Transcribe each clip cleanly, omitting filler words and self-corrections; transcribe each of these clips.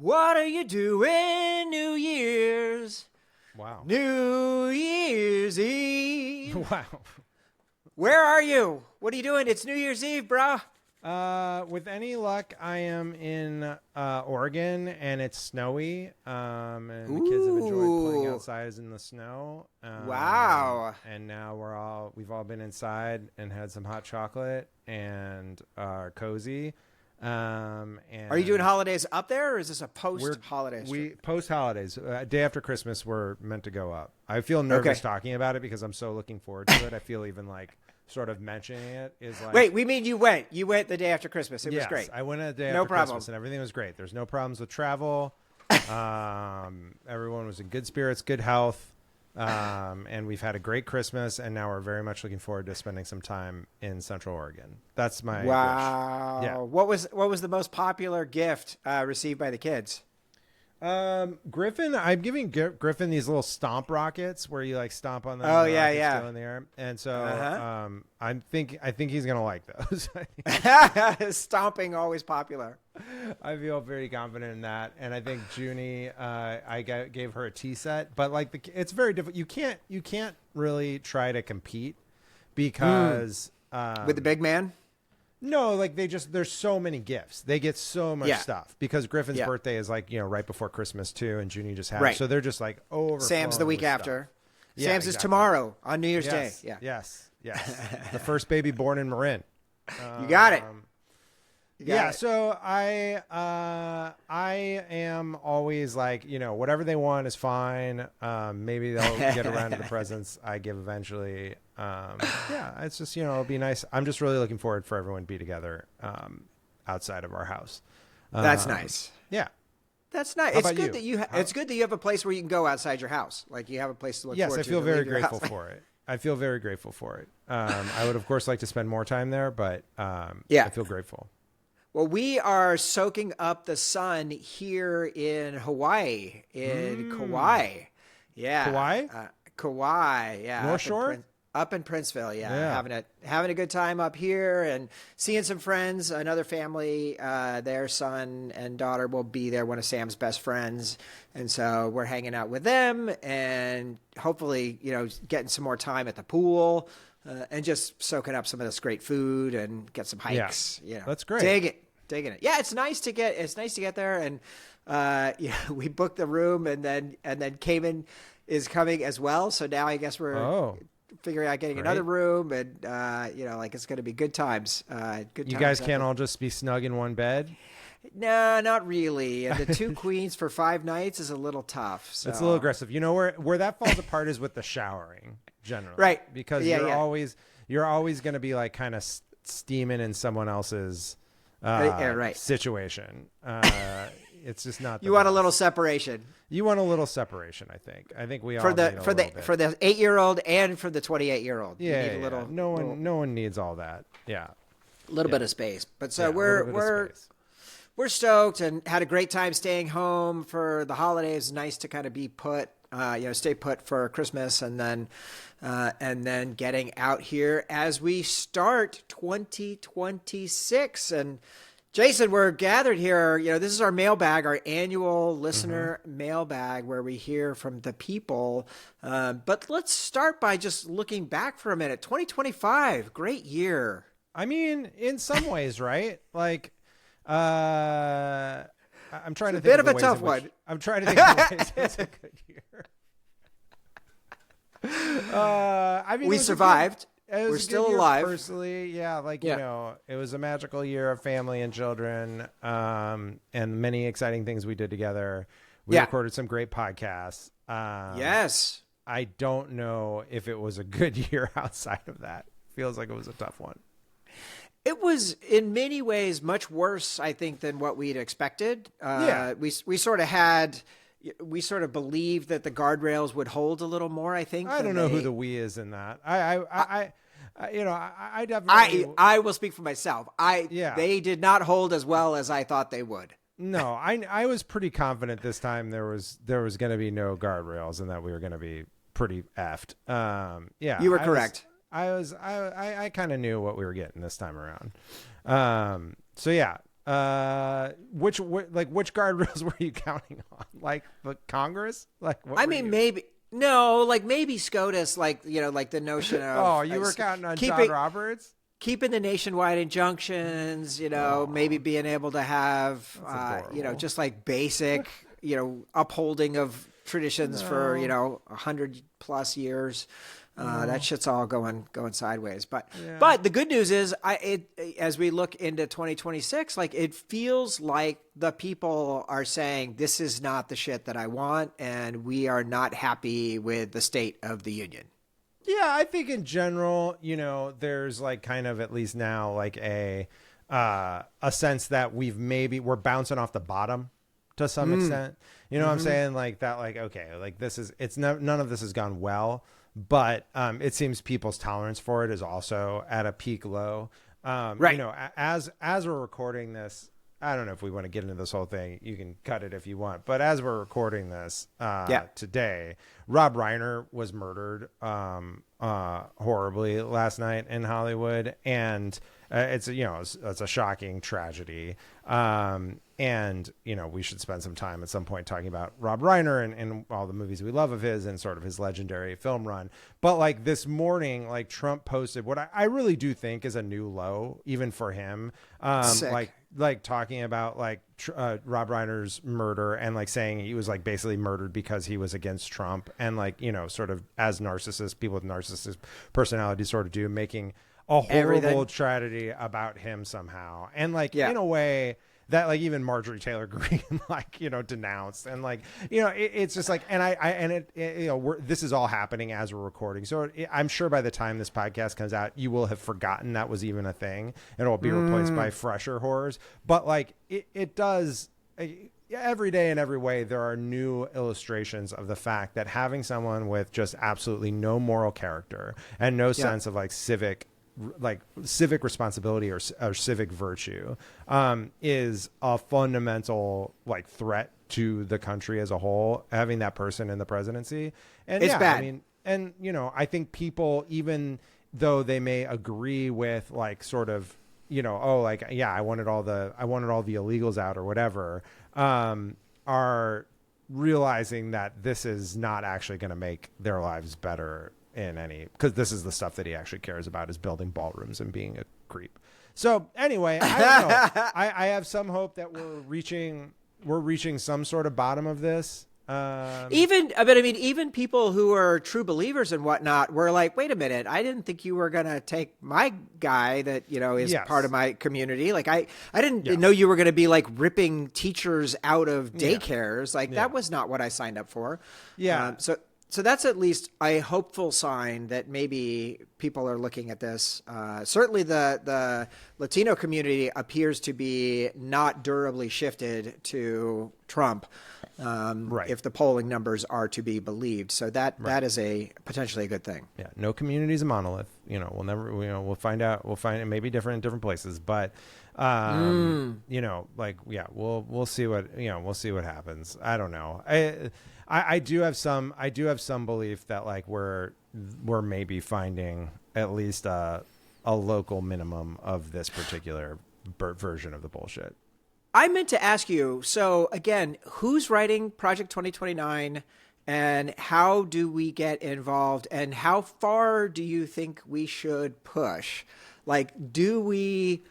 What are you doing New Year's? Wow. New Year's Eve. Wow. Where are you? What are you doing? It's New Year's Eve, bro. With any luck, I am in Oregon, and it's snowy. And the kids have enjoyed playing outside in the snow. Wow. And now we've all been inside and had some hot chocolate and are cozy. And Are you doing holidays up there, or is this a post-holidays? Post-holidays. Day after Christmas, we're meant to go up. I feel nervous talking about it because I'm so looking forward to it. I feel even like sort of mentioning it is like... Wait, we mean you went. You went the day after Christmas. It was great. I went a day after Christmas, and everything was great. There's no problems with travel. Everyone was in good spirits, good health. And we've had a great Christmas, and now we're very much looking forward to spending some time in Central Oregon. That's my wish. Yeah. What was the most popular gift received by the kids? Griffin, I'm giving Griffin these little stomp rockets where you like stomp on them. Oh, and the yeah, rockets yeah. go in the air. And so I think he's gonna like those. Stomping, always popular. I feel very confident in that, and I think Junie, I gave her a tea set, but like it's very difficult. You can't really try to compete because with the big man. No, like there's so many gifts. They get so much stuff because Griffin's birthday is like, right before Christmas too. And Junie just had it. So they're just like overflowing. Sam's the week after. Yeah, Sam's is tomorrow on New Year's Day. Yeah. Yes. The first baby born in Marin. You got it. So I am always like, whatever they want is fine. Maybe they'll get around to the presents I give eventually. It's just, it'll be nice. I'm just really looking forward for everyone to be together outside of our house. That's nice. Yeah. That's nice. It's good that it's good that you have a place where you can go outside your house. Like you have a place to look forward to. Yes, I feel very grateful for it. I feel very grateful for it. I would, of course, like to spend more time there, but I feel grateful. Well, we are soaking up the sun here in Hawaii, in Kauai. Yeah. Kauai? Kauai, yeah. North Shore? Up in Princeville, having a good time up here and seeing some friends. Another family, their son and daughter will be there, one of Sam's best friends. And so we're hanging out with them and hopefully, getting some more time at the pool and just soaking up some of this great food and get some hikes. Yeah. That's great. Digging it. Yeah, it's nice to get there, and we booked the room, and then Cayman is coming as well. So now I guess we're figuring out getting another room, and it's going to be good times. You guys can't all just be snug in one bed. No, not really. And the two queens for 5 nights is a little tough. So. It's a little aggressive. Where that falls apart is with the showering generally, right? Because you're always going to be like kind of steaming in someone else's. Situation. It's just not. You want a little separation. You want a little separation. I think we all for the 8-year-old and for the 28-year-old. Yeah. No one needs all that. Yeah. A little bit of space, but so we're stoked and had a great time staying home for the holidays. Nice to kind of be put. Stay put for Christmas and then getting out here as we start 2026. And Jason, we're gathered here. This is our mailbag, our annual listener mailbag where we hear from the people. But let's start by just looking back for a minute. 2025, great year. I mean, in some ways, right? Like, I'm trying to think of a bit of a tough one. I'm trying to think of ways it was a good year. We survived. We're still alive. Personally, it was a magical year of family and children, and many exciting things we did together. We recorded some great podcasts. Yes. I don't know if it was a good year outside of that. Feels like it was a tough one. It was in many ways much worse, I think, than what we'd expected. We sort of believed that the guardrails would hold a little more, I think. I don't know who the we is in that. I definitely. I will speak for myself. They did not hold as well as I thought they would. No, I was pretty confident this time there was going to be no guardrails and that we were going to be pretty effed. You were correct. I kind of knew what we were getting this time around. So yeah, Which guardrails were you counting on? Like the Congress? Like what I mean, maybe maybe SCOTUS, like like the notion of oh, you were counting on John Roberts. Keeping the nationwide injunctions, maybe being able to have, just like basic, upholding of traditions for 100+ years. That shit's all going sideways. But the good news is, as we look into 2026, like it feels like the people are saying this is not the shit that I want, and we are not happy with the state of the union. Yeah, I think in general, there's like kind of at least now like a sense that we're bouncing off the bottom to some extent. You know what I'm saying? Like that, like, okay, like none of this has gone well, but it seems people's tolerance for it is also at a peak low. Right. As we're recording this, I don't know if we want to get into this whole thing. You can cut it if you want. But as we're recording this today, Rob Reiner was murdered horribly last night in Hollywood. And it's a shocking tragedy. And, we should spend some time at some point talking about Rob Reiner and all the movies we love of his and sort of his legendary film run. But like this morning, like Trump posted what I really do think is a new low, even for him. Like talking about like Rob Reiner's murder and like saying he was like basically murdered because he was against Trump, and like sort of as narcissists, people with narcissist personalities sort of do, making a horrible tragedy about him somehow, and like in a way that like even Marjorie Taylor Greene like denounced, and like it's just like, and this is all happening as we're recording, so I'm sure by the time this podcast comes out you will have forgotten that was even a thing, and it'll be replaced by fresher horrors. But like it does every day in every way, there are new illustrations of the fact that having someone with just absolutely no moral character and no sense of like civic responsibility or civic virtue is a fundamental like threat to the country as a whole, having that person in the presidency. And it's bad. I mean, and I think people, even though they may agree with like sort of I wanted all the illegals out or whatever, are realizing that this is not actually going to make their lives better because this is the stuff that he actually cares about, is building ballrooms and being a creep. So anyway, I don't know. I have some hope that we're reaching some sort of bottom of this. Even people who are true believers and whatnot were like, wait a minute, I didn't think you were going to take my guy that, is part of my community. Like I didn't know you were going to be like ripping teachers out of daycares. Like that was not what I signed up for. Yeah. So that's at least a hopeful sign that maybe people are looking at this. Certainly the Latino community appears to be not durably shifted to Trump, if the polling numbers are to be believed. So that is potentially a good thing. Yeah, no community is a monolith. We'll find out. We'll find it may be different in different places, but we'll see what happens. I don't know. I do have some belief that like we're maybe finding at least a local minimum of this particular version of the bullshit. I meant to ask you, so again, who's writing Project 2029 and how do we get involved, and how far do you think we should push? Like, do we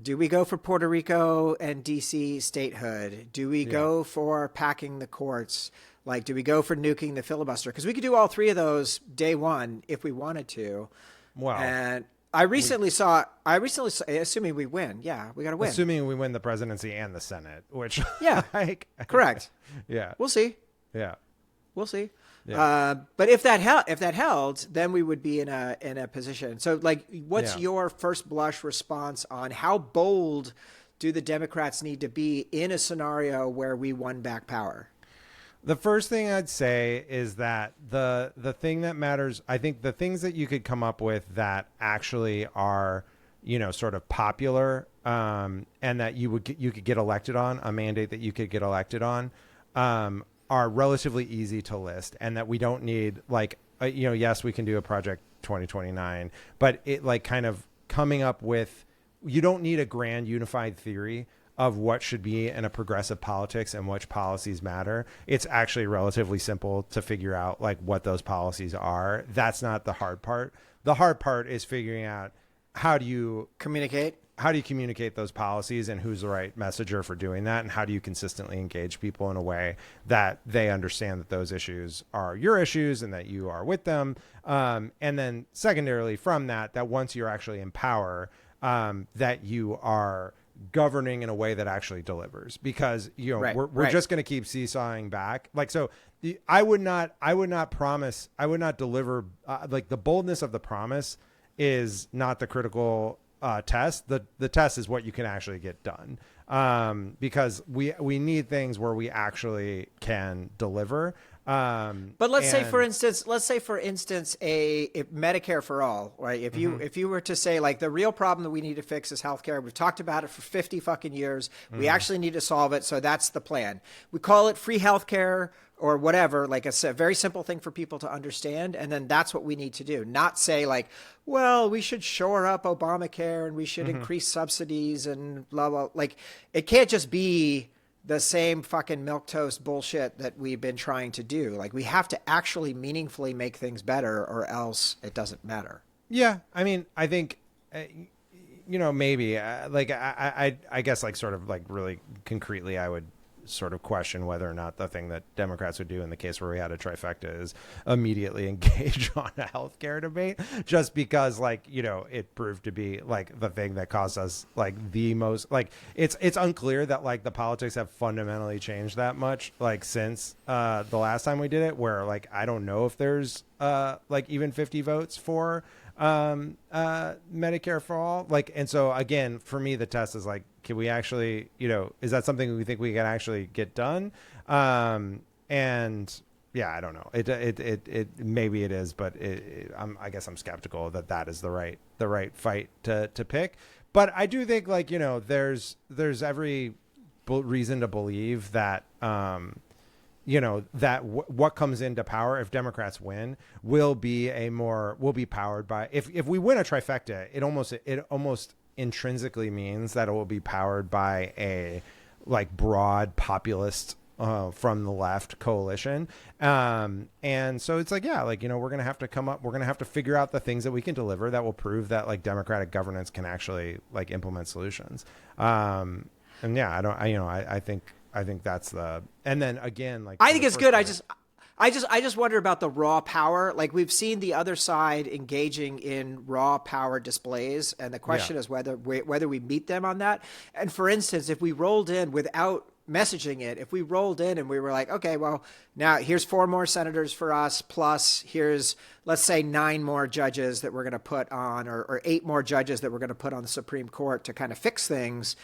go for Puerto Rico and DC statehood? Do we go for packing the courts? Like, do we go for nuking the filibuster? Because we could do all three of those day one if we wanted to. Wow. And I recently saw, assuming we win. Yeah, we got to win. Assuming we win the presidency and the Senate, which. Yeah, correct. Yeah. We'll see. Yeah. We'll see. Yeah. But if that held, then we would be in a position. So, like, what's your first blush response on how bold do the Democrats need to be in a scenario where we won back power? The first thing I'd say is that the thing that matters, I think the things that you could come up with that actually are, sort of popular, and that you could get elected on, a mandate that you could get elected on, are relatively easy to list, and that we don't need like, yes, we can do a Project 2029, but it like kind of coming up with, you don't need a grand unified theory of what should be in a progressive politics and which policies matter, it's actually relatively simple to figure out like what those policies are. That's not the hard part. The hard part is figuring out how do you communicate those policies and who's the right messenger for doing that, and how do you consistently engage people in a way that they understand that those issues are your issues and that you are with them. And then secondarily from that once you're actually in power, that you are governing in a way that actually delivers, because we're just going to keep seesawing back. Like, so I would not deliver like the boldness of the promise is not the critical test. The test is what you can actually get done, because we need things where we actually can deliver. But let's say for instance, if Medicare for all, right? If you were to say like the real problem that we need to fix is healthcare. We've talked about it for 50 fucking years. We actually need to solve it. So that's the plan. We call it free healthcare or whatever, like a very simple thing for people to understand. And then that's what we need to do. Not say like, well, we should shore up Obamacare and we should increase subsidies and blah, blah. Like, it can't just be the same fucking milquetoast bullshit that we've been trying to do. Like, we have to actually meaningfully make things better, or else it doesn't matter. Yeah. I mean, I think, maybe like, I guess like sort of like really concretely, I would sort of question whether or not the thing that Democrats would do in the case where we had a trifecta is immediately engage on a healthcare debate, just because like, it proved to be like the thing that caused us like the most, like it's unclear that like the politics have fundamentally changed that much like since the last time we did it, where like I don't know if there's like even 50 votes for Medicare for all. Like, and so again, for me, the test is like, can we actually, is that something we think we can actually get done? And yeah, I don't know. It maybe it is, but I guess I'm skeptical that is the right fight to pick. But I do think like, there's every reason to believe that, that what comes into power if Democrats win will be powered by, if we win a trifecta, it almost intrinsically means that it will be powered by a like broad populist from the left coalition. And so it's like, yeah, like, we're going to have to figure out the things that we can deliver that will prove that like democratic governance can actually like implement solutions. And yeah, I think that's and then again, like, I think it's good. I just wonder about the raw power. Like, we've seen the other side engaging in raw power displays, and the question is whether we meet them on that. And for instance, if we rolled in without messaging it, if we rolled in and we were like, okay, well, now here's 4 more senators for us, plus here's, let's say, 9 more judges that we're going to put on, or 8 more judges that we're going to put on the Supreme Court to kind of fix things,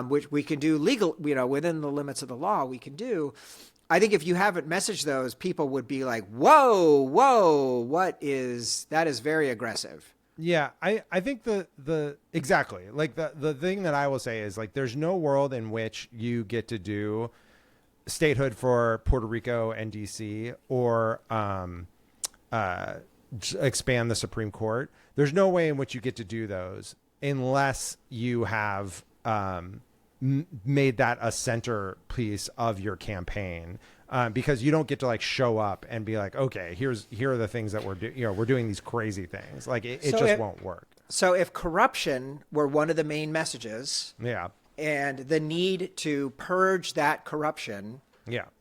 which we can do legal, within the limits of the law, we can do. I think if you haven't messaged those, people would be like, whoa, that is very aggressive. Yeah, I think exactly, like the thing that I will say is like, there's no world in which you get to do statehood for Puerto Rico and DC, or expand the Supreme Court. There's no way in which you get to do those unless you have made that a centerpiece of your campaign, because you don't get to like show up and be like, okay, here are the things that we're doing these crazy things. Like it just won't work. So if corruption were one of the main messages, and the need to purge that corruption,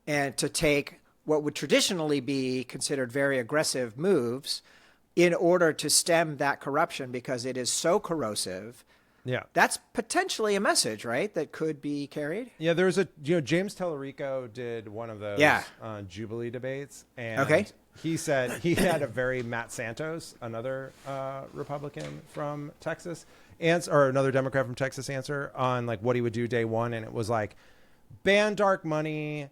and to take what would traditionally be considered very aggressive moves in order to stem that corruption because it is so corrosive. Yeah, that's potentially a message, right? That could be carried. Yeah, there's James Tellerico did one of those Jubilee debates, and he said he had a very Matt Santos, another Republican from Texas, or another Democrat from Texas, answer on like what he would do day one, and it was like ban dark money.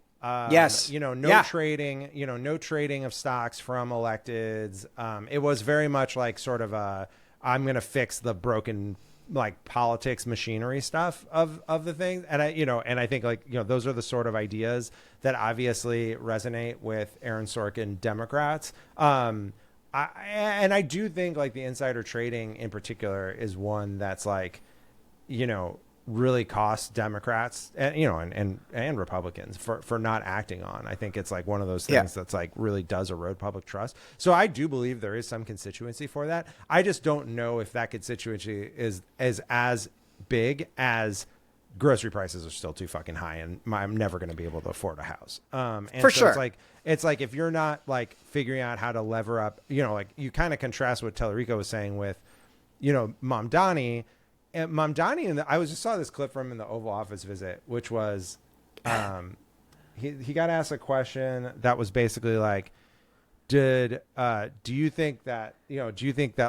Trading, no trading of stocks from electeds. It was very much like sort of I'm going to fix the broken like politics machinery stuff of the thing. And I think like, those are the sort of ideas that obviously resonate with Aaron Sorkin Democrats. I do think like the insider trading in particular is one that's like, really cost Democrats and, you know, and Republicans for not acting on. I think it's like one of those things that's like really does erode public trust. So I do believe there is some constituency for that. I just don't know if that constituency is as big as grocery prices are still too fucking high and I'm never going to be able to afford a house. And for so sure. It's like if you're not like figuring out how to lever up, you know, like you kind of contrast what Tellerico was saying with, you know, Mamdani. And Mamdani, I just saw this clip from him in the Oval Office visit, which was he got asked a question that was basically like, do you think that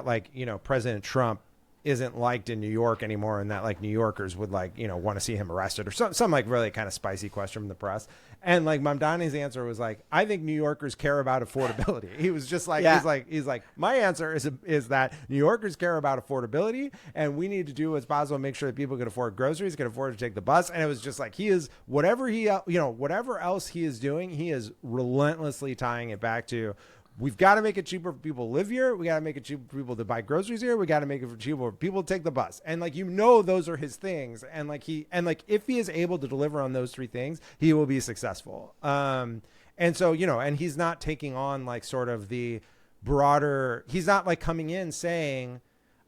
like, you know, President Trump isn't liked in New York anymore and that like New Yorkers would like, you know, want to see him arrested or some like really kind of spicy question from the press. And like Mamdani's answer was like, I think New Yorkers care about affordability. He was just like, he's like, my answer is that New Yorkers care about affordability and we need to do what's possible to make sure that people can afford groceries, can afford to take the bus. And it was just like, he is whatever else he is doing, he is relentlessly tying it back to, we've got to make it cheaper for people to live here. We got to make it cheaper for people to buy groceries here. We got to make it cheaper for people to take the bus. And like, you know, those are his things. And like if he is able to deliver on those three things, he will be successful. And so, you know, and he's not taking on like sort of the broader, he's not like coming in saying,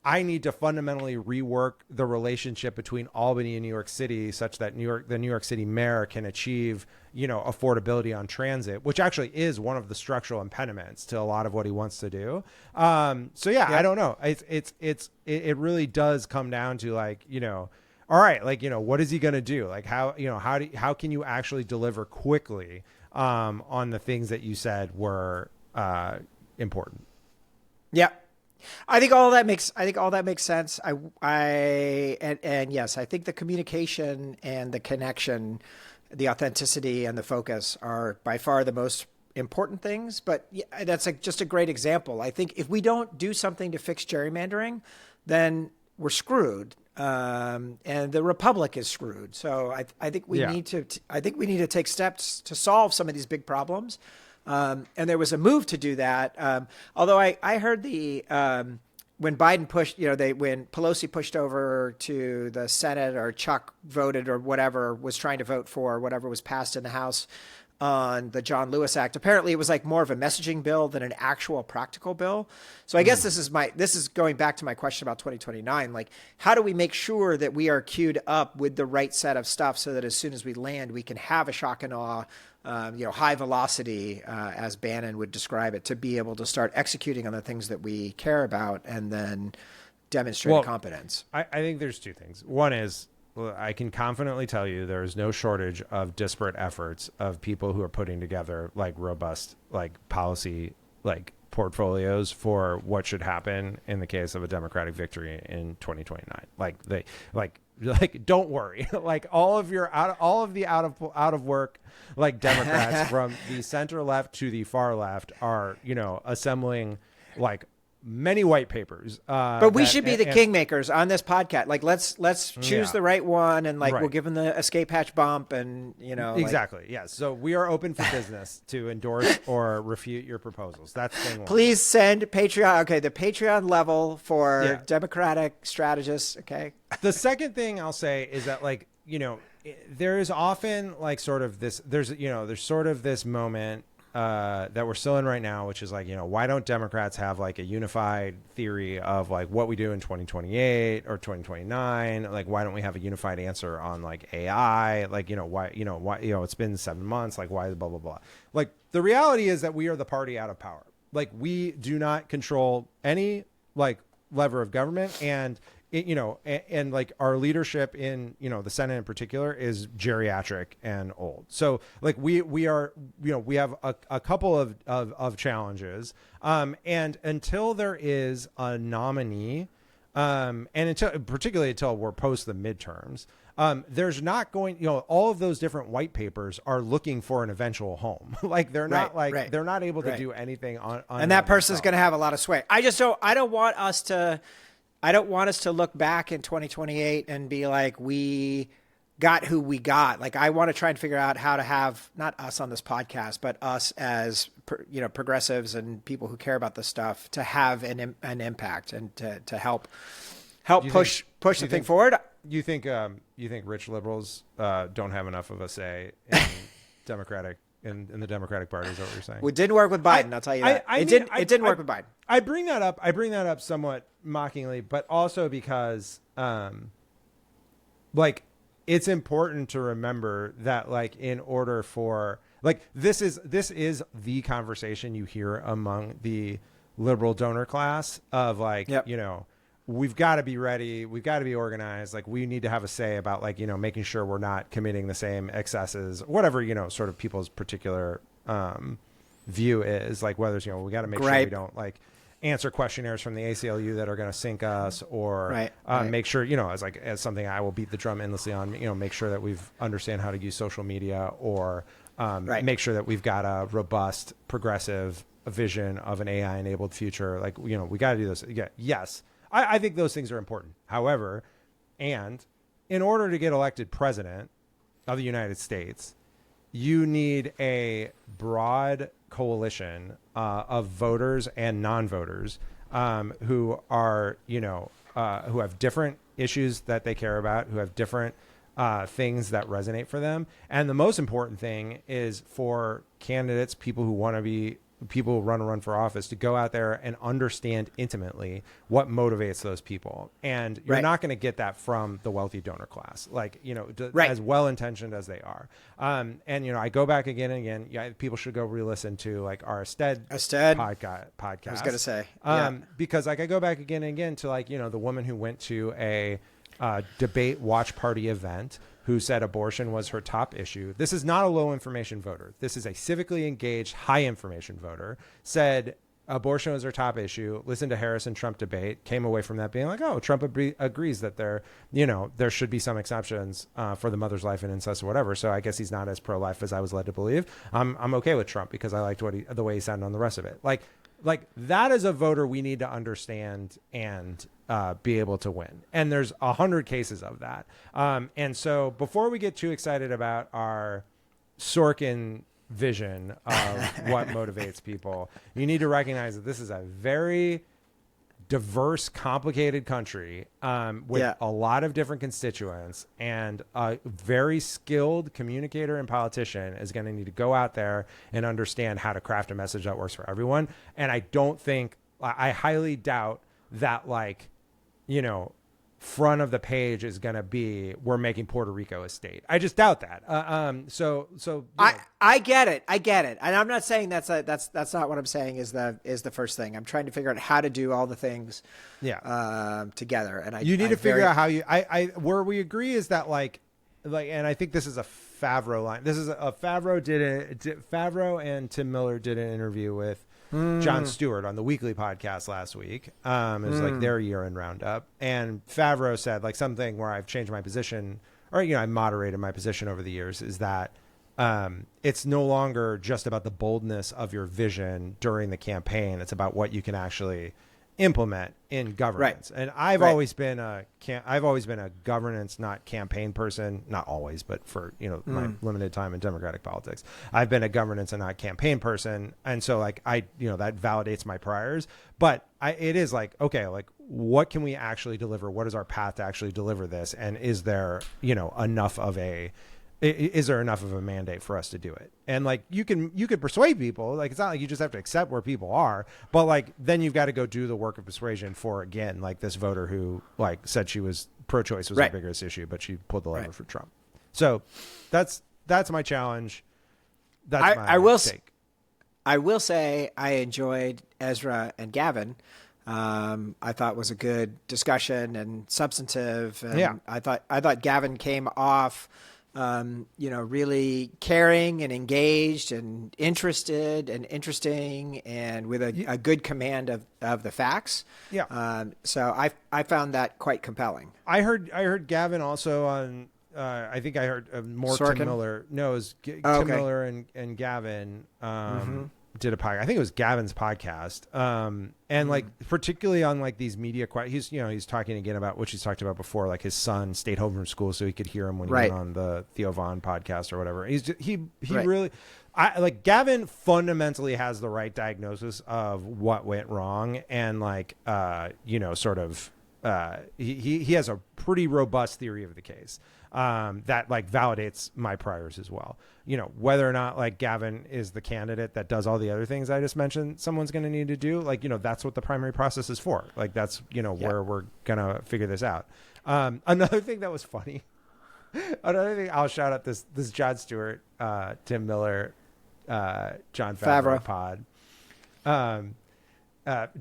I need to fundamentally rework the relationship between Albany and New York City such that the New York City mayor can achieve, you know, affordability on transit, which actually is one of the structural impediments to a lot of what he wants to do. So yeah, I don't know. It really does come down to like, you know, all right, like, you know, what is he going to do? Like how can you actually deliver quickly on the things that you said were important? Yeah. I think all that makes sense. And yes, I think the communication and the connection, the authenticity and the focus are by far the most important things. But yeah, that's just a great example. I think if we don't do something to fix gerrymandering, then we're screwed. And the Republic is screwed. So I think we need to take steps to solve some of these big problems. And there was a move to do that. Although I heard when Biden pushed, you know, when Pelosi pushed over to the Senate or Chuck voted or whatever was trying to vote for whatever was passed in the House on the John Lewis Act. Apparently it was like more of a messaging bill than an actual practical bill. So I guess this is going back to my question about 2029. Like, how do we make sure that we are queued up with the right set of stuff so that as soon as we land, we can have a shock and awe, high velocity, as Bannon would describe it, to be able to start executing on the things that we care about and then demonstrate competence. I think there's two things. One is, I can confidently tell you there is no shortage of disparate efforts of people who are putting together like robust, like policy, like portfolios for what should happen in the case of a Democratic victory in 2029. Like, don't worry. Like all of the out of work, like Democrats from the center left to the far left are, you know, assembling like many white papers. But we should be the kingmakers on this podcast. Like, let's choose the right one, and like we'll give them the escape hatch bump, and you know. Exactly. Yes. So we are open for business to endorse or refute your proposals. That's thing one. Please send Patreon. Okay, the Patreon level for Democratic strategists. Okay. The second thing I'll say is that, like, you know, there is often like sort of this. There's sort of this moment that we're still in right now, which is like, you know, why don't Democrats have like a unified theory of like what we do in 2028 or 2029? Like, why don't we have a unified answer on like AI? Like, why, it's been 7 months, like why blah, blah, blah. Like, the reality is that we are the party out of power. Like, we do not control any like lever of government, and and like our leadership in, the Senate in particular is geriatric and old. So like we are, we have a couple of challenges. And until there is a nominee, and particularly until we're post the midterms, there's not going, all of those different white papers are looking for an eventual home. Like they're not they're not able to do anything on and that person's going to have a lot of sway. I don't want us to look back in 2028 and be like, we got who we got. Like, I want to try and figure out how to have, not us on this podcast, but us as, progressives and people who care about this stuff to have an impact and to help push the thing forward. You think rich liberals don't have enough of a say in Democratic in the Democratic Party? Is that what you're saying? Well, it didn't work with Biden. I'll tell you that. It didn't work with Biden. I bring that up somewhat mockingly, but also because like it's important to remember that like in order for like this is the conversation you hear among the liberal donor class of like, you know, we've got to be ready. We've got to be organized. Like we need to have a say about like, you know, making sure we're not committing the same excesses, whatever, you know, sort of people's particular view is like whether it's, you know, we got to make sure we don't like answer questionnaires from the ACLU that are going to sink us or make sure, you know, as something I will beat the drum endlessly on, you know, make sure that we've understand how to use social media or make sure that we've got a robust, progressive vision of an AI enabled future. Like, you know, we got to do this. Yeah. Yes. I think those things are important. However, and in order to get elected president of the United States, you need a broad coalition of voters and non-voters who are, you know, who have different issues that they care about, who have different things that resonate for them. And the most important thing is for candidates, people who want to be people who run for office to go out there and understand intimately what motivates those people. And you're not going to get that from the wealthy donor class, like, you know, as well-intentioned as they are. And, you know, I go back again and again. Yeah, people should go re-listen to like our Ested podcast. I was going to say, because like I go back again and again to like, you know, the woman who went to a debate watch party event who said abortion was her top issue. This is not a low information voter. This is a civically engaged, high information voter, said abortion was her top issue, listened to Harris and Trump debate, came away from that being like, oh, Trump agrees that there should be some exceptions for the mother's life and incest or whatever. So I guess he's not as pro-life as I was led to believe. I'm okay with Trump because I liked the way he sounded on the rest of it. Like that is a voter we need to understand and be able to win. And there's 100 cases of that. And so before we get too excited about our Sorkin vision of what motivates people, you need to recognize that this is a very diverse, complicated country with a lot of different constituents, and a very skilled communicator and politician is going to need to go out there and understand how to craft a message that works for everyone. And I highly doubt that, like, you know, front of the page is going to be, we're making Puerto Rico a state. I just doubt that. So I get it. And I'm not saying that's not what I'm saying is the first thing. I'm trying to figure out how to do all the things together. And you need to figure out how where we agree is that like, and I think this is a Favreau line. This is Favreau and Tim Miller did an interview with Jon Stewart on the Weekly podcast last week. It was like their year-end roundup. And Favreau said like something where I've changed my position, or, you know, I moderated my position over the years, is that it's no longer just about the boldness of your vision during the campaign. It's about what you can actually implement in governance. And I've always been a governance, not campaign person. Not always, but for, you know, my limited time in Democratic politics, I've been a governance and not campaign person. And so like that validates my priors, but it is like, okay, like what can we actually deliver? What is our path to actually deliver this? And is there, you know, enough of a mandate for us to do it? And like, you could persuade people. Like, it's not like you just have to accept where people are, but like, then you've got to go do the work of persuasion for, again, like this voter who like said she was pro-choice was her biggest issue, but she pulled the lever for Trump. So that's my challenge. That's my take. I will say I enjoyed Ezra and Gavin. I thought was a good discussion and substantive. And I thought Gavin came off really caring and engaged and interested and interesting and with a good command of the facts. Yeah. So I found that quite compelling. I heard Gavin also on, I think I heard more Sorkin? Tim Miller. No, it was Tim Miller and Gavin, did a podcast. I think it was Gavin's podcast. And like, particularly on like these media, he's talking again about what she's talked about before, like his son stayed home from school so he could hear him when he went on the Theo Von podcast or whatever. Really, like Gavin fundamentally has the right diagnosis of what went wrong and like, sort of he has a pretty robust theory of the case that like validates my priors as well. You know, whether or not like Gavin is the candidate that does all the other things I just mentioned, someone's going to need to do, like, you know, that's what the primary process is for. Like, that's, you know, where we're going to figure this out. Another thing that was funny, another thing, I'll shout out this Jon Stewart, Tim Miller, Jon Favreau pod.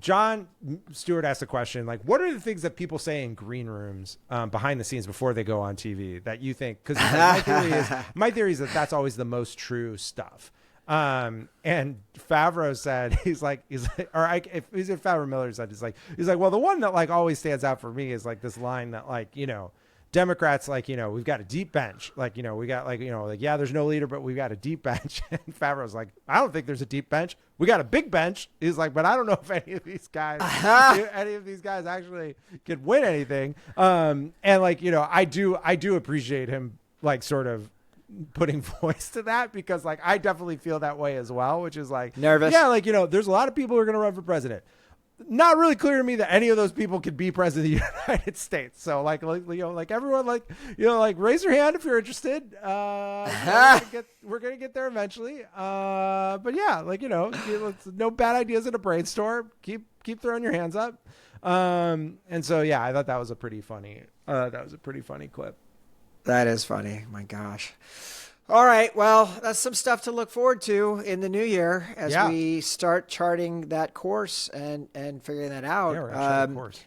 Jon Stewart asked a question like, what are the things that people say in green rooms behind the scenes before they go on TV that you think, because like, my theory is that that's always the most true stuff. And Favreau said, he's like, if he's in Favreau Miller said, he's like, well, the one that like always stands out for me is like this line that like, you know, Democrats, like, you know, we've got a deep bench. Like, you know, we got like, you know, like, yeah, there's no leader, but we've got a deep bench. And Favreau's like, I don't think there's a deep bench. We got a big bench. He's like, but I don't know if any of these guys actually could win anything. And like, you know, I do appreciate him like sort of putting voice to that, because like, I definitely feel that way as well, which is like nervous. Yeah. Like, you know, there's a lot of people who are going to run for president. Not really clear to me that any of those people could be president of the United States. So like, you know, like everyone, like, you know, like raise your hand if you're interested. We're going to get there eventually. But yeah, like, you know, no bad ideas in a brainstorm. Keep throwing your hands up. And so, yeah, I thought that was a pretty funny clip. That is funny. My gosh. All right. Well, that's some stuff to look forward to in the new year as we start charting that course and figuring that out. Yeah, we're gonna chart a course.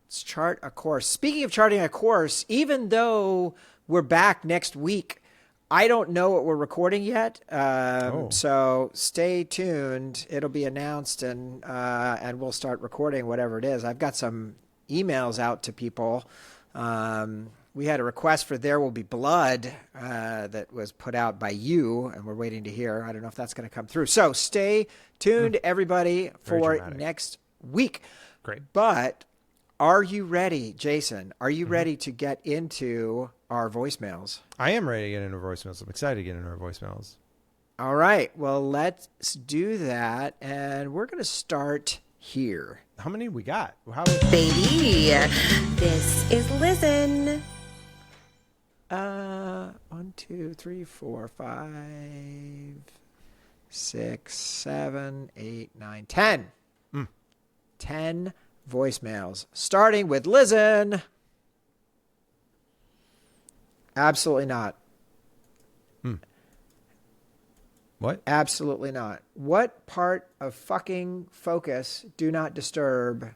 Let's chart a course. Speaking of charting a course, even though we're back next week, I don't know what we're recording yet. So stay tuned. It'll be announced and we'll start recording whatever it is. I've got some emails out to people. We had a request for There Will Be Blood that was put out by you, and we're waiting to hear. I don't know if that's going to come through. So stay tuned, everybody, for next week. Great. But are you ready, Jason? Are you ready to get into our voicemails? I am ready to get into voicemails. I'm excited to get into our voicemails. All right. Well, let's do that, and we're going to start here. How many we got? Baby, this is Lizen. 1, 2, 3, 4, 5, 6, 7, 8, 9, 10. 10 voicemails, starting with Lizen. Absolutely not. What? Absolutely not. What part of fucking focus do not disturb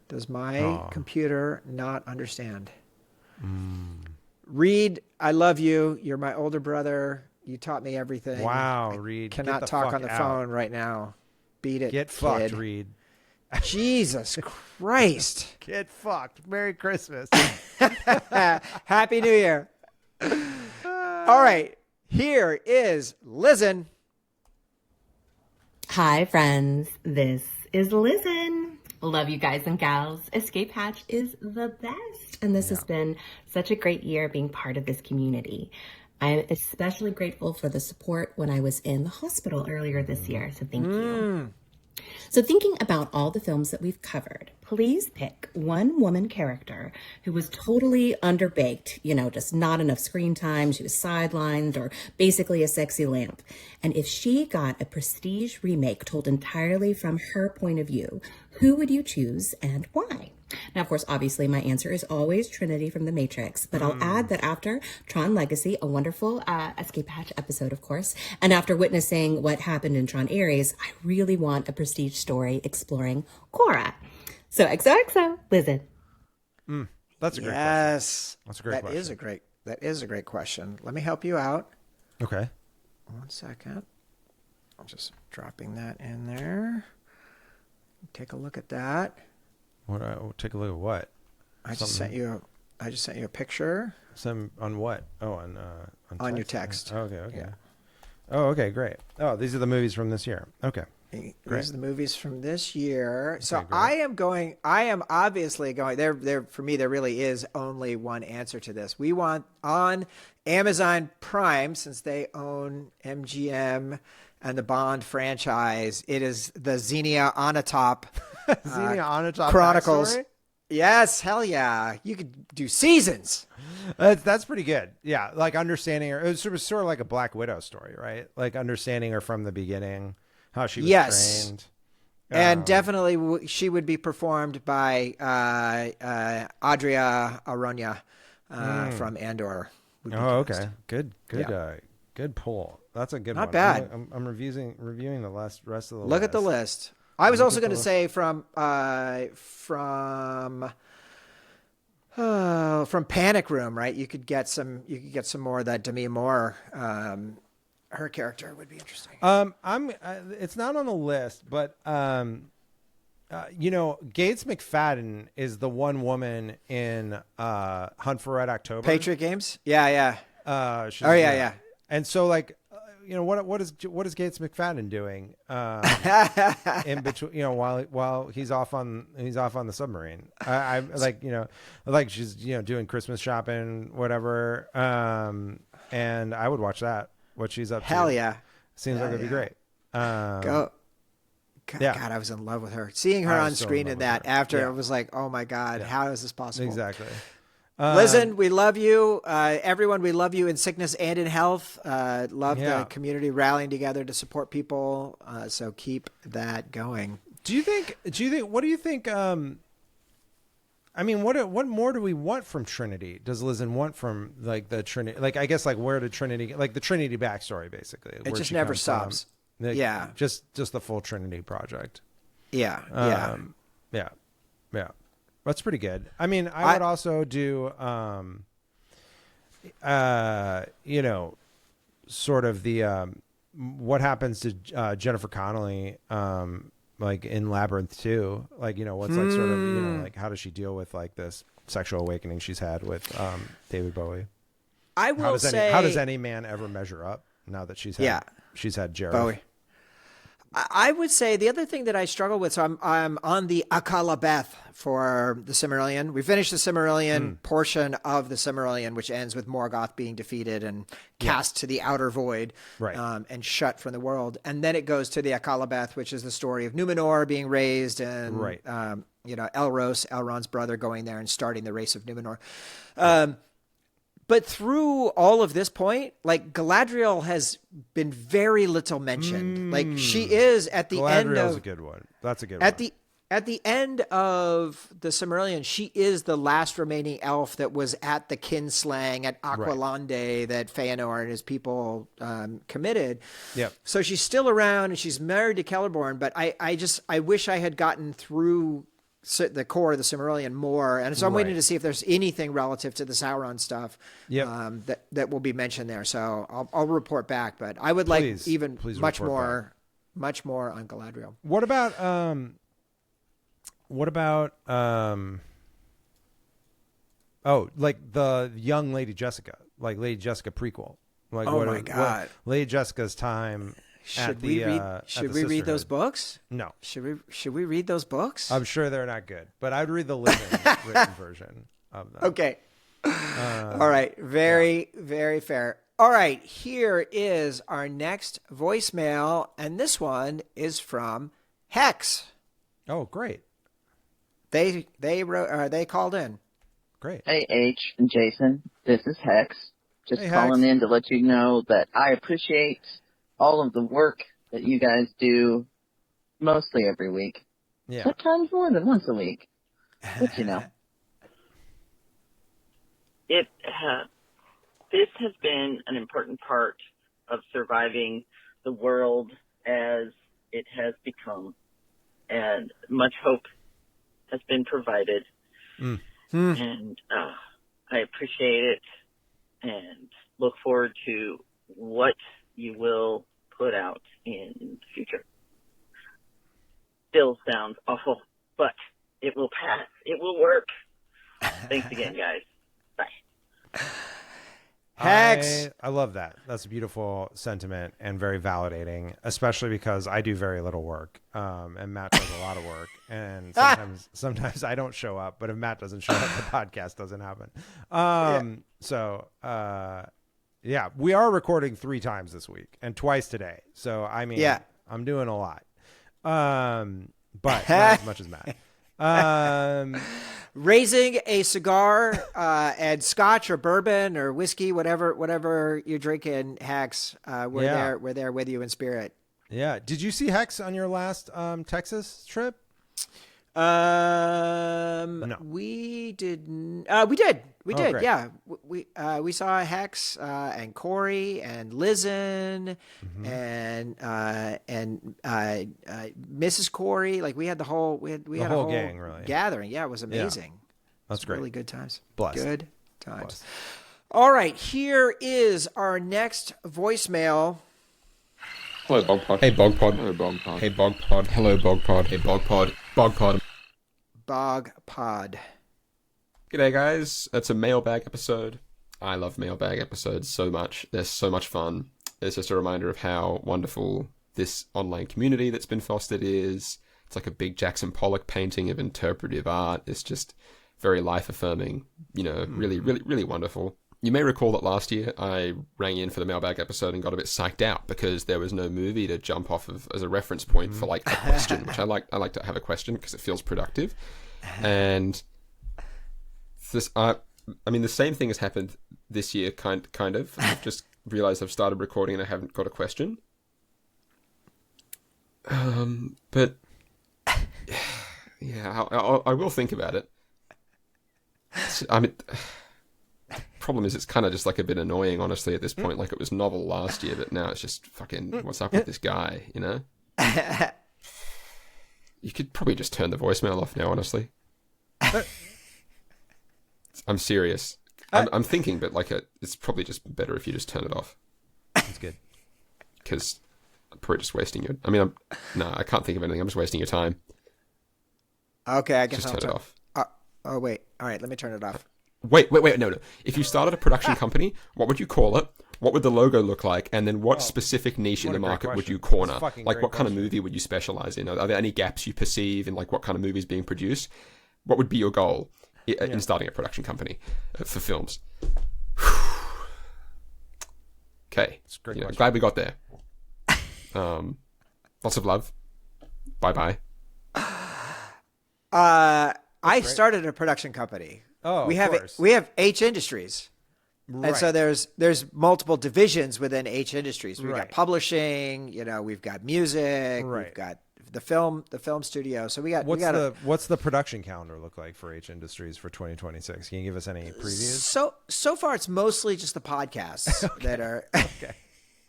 does my computer not understand? Reed, I love you. You're my older brother. You taught me everything. Wow, Reed. Cannot talk on the phone right now. Beat it, Get fucked, Reed. Jesus Christ. Get fucked. Merry Christmas. Happy New Year. All right. Here is Lizen. Hi, friends. This is Lizen. Love you guys and gals. Escape Hatch is the best. And this has been such a great year being part of this community. I'm especially grateful for the support when I was in the hospital earlier this year. So thank you. So thinking about all the films that we've covered, please pick one woman character who was totally underbaked, you know, just not enough screen time. She was sidelined or basically a sexy lamp. And if she got a prestige remake told entirely from her point of view, who would you choose and why? Now, of course, obviously, my answer is always Trinity from The Matrix, but I'll add that after Tron Legacy, a wonderful Escape Hatch episode, of course, and after witnessing what happened in Tron Ares, I really want a prestige story exploring Korra. So XOXO, Lizen. That's a great question. Yes. That's a great question. That is a great question. Let me help you out. Okay. 1 second. I'm just dropping that in there. Take a look at that. Take a look at what? I just sent you a picture. Some on what? Oh, on your text. Okay. Yeah. Oh, okay, great. Oh, these are the movies from this year. Okay. These are the movies from this year. So great. I am obviously going there. For me, there really is only one answer to this. We want on Amazon Prime, since they own MGM and the Bond franchise. It is the Xenia Onatopp Xenia Onatopp Chronicles. backstory? Yes, hell yeah. You could do seasons. That's pretty good. Yeah, like understanding her. It was sort of like a Black Widow story, right? Like understanding her from the beginning, how she was trained. And definitely she would be performed by Adria Aronia from Andor. Oh, okay. Good pull. That's a good one. Not bad. I'm reviewing the rest of the list. Look at the list. I was also going to say from Panic Room, right? You could get some more of that Demi Moore. Her character would be interesting. It's not on the list, but Gates McFadden is the one woman in Hunt for Red October. Patriot Games. Yeah. Yeah. And so what is Gates McFadden doing in between, while he's off on the submarine? I like she's doing Christmas shopping, whatever. And I would watch that. What she's up to. Hell yeah. Seems like it'd be great. God, I was in love with her. Seeing her on screen in that after, it was like, oh my God, how is this possible? Exactly. Listen, we love you. Everyone, we love you in sickness and in health. Love the community rallying together to support people. So keep that going. What do you think? What more do we want from Trinity? Does Lizen want from the Trinity? I guess where did Trinity, the Trinity backstory, basically? It just never stops. Just the full Trinity project. Yeah. That's pretty good. I would also do, sort of the, what happens to Jennifer Connelly, in Labyrinth 2, what's sort of, how does she deal with this sexual awakening she's had with David Bowie? I will say, how does any man ever measure up now that she's had Jared Bowie? I would say the other thing that I struggle with, so I'm on the Akala Beth for the Silmarillion. We finished the Silmarillion portion of the Silmarillion, which ends with Morgoth being defeated and cast to the outer void, and shut from the world. And then it goes to the Akala Beth, which is the story of Numenor being raised and Elrond's brother, going there and starting the race of Numenor. But through all of this point, Galadriel has been very little mentioned. She is at the end of... Galadriel's a good one. That's a good one. At the end of the Silmarillion, she is the last remaining elf that was at the kinslaying at Aqualande that Feanor and his people committed. Yep. So she's still around and she's married to Celeborn, but I wish I had gotten through the core of the Silmarillion more, and so I'm waiting to see if there's anything relative to the Sauron stuff that will be mentioned there. So I'll report back, but I would much more on Galadriel. What about the young Lady Jessica, Lady Jessica prequel? My God, Lady Jessica's time. Should we read those books? No. Should we read those books? I'm sure they're not good, but I'd read the written version of them. Okay. All right. Very fair. All right. Here is our next voicemail, and this one is from Hex. Oh, great. They called in. Great. Hey, H and Jason. This is Hex. Just calling in to let you know that I appreciate all of the work that you guys do mostly every week. Yeah. Sometimes more than once a week. But this has been an important part of surviving the world as it has become. And much hope has been provided. And I appreciate it and look forward to what you will put out in the future. Still sounds awful, but it will pass. It will work. Thanks again, guys. Bye. Hex. I love that. That's a beautiful sentiment and very validating, especially because I do very little work, and Matt does a lot of work, and sometimes I don't show up. But if Matt doesn't show up, the podcast doesn't happen. Yeah, we are recording 3 times this week and twice today. So, I'm doing a lot. But not as much as Matt. raising a cigar and scotch or bourbon or whiskey, whatever you're drinking, Hex. We're there with you in spirit. Yeah. Did you see Hex on your last Texas trip? No. We did. We did. Great. Yeah. We saw Hex and Corey and Lizen and Mrs. Corey. Like we had the whole we had a whole gang really gathering. Yeah, it was amazing. Yeah. That's great. Really good times. Blessed. Good times. All right, here is our next voicemail. Hello, Bogpod. Hey, Bogpod. Hello, Bogpod. Hey, Bogpod. Hello, Bogpod. Hey, Bogpod. Bogpod. Bogpod. G'day, guys. It's a mailbag episode. I love mailbag episodes so much. They're so much fun. It's just a reminder of how wonderful this online community that's been fostered is. It's like a big Jackson Pollock painting of interpretive art. It's just very life-affirming. Really, really, really wonderful. You may recall that last year I rang in for the mailbag episode and got a bit psyched out because there was no movie to jump off of as a reference point for like a question, which I like to have a question because it feels productive. And this, the same thing has happened this year, kind of. I've just realized I've started recording and I haven't got a question. But yeah, I will think about it. Problem is, it's kind of just like a bit annoying, honestly, at this point. Like, it was novel last year, but now it's just fucking, what's up with this guy, you know? You could probably just turn the voicemail off now, honestly. I'm serious. I'm thinking, but like, it's probably just better if you just turn it off. That's good. Because I'm probably just wasting your... I can't think of anything. I'm just wasting your time. Okay, I guess just turn it off. Oh, wait. All right, let me turn it off. Wait, no. If you started a production company, what would you call it? What would the logo look like? And then what specific niche in the market would you corner? Like, what kind of movie would you specialize in? Are there any gaps you perceive in, like, what kind of movies being produced? What would be your goal in starting a production company for films? Okay. I'm glad we got there. Lots of love. Bye-bye. I started a production company. Oh, we have H Industries, right. And so there's multiple divisions within H Industries. We've Right. got publishing, we've got music, Right. we've got the film studio. So what's the production calendar look like for H Industries for 2026? Can you give us any previews? So far it's mostly just the podcasts that are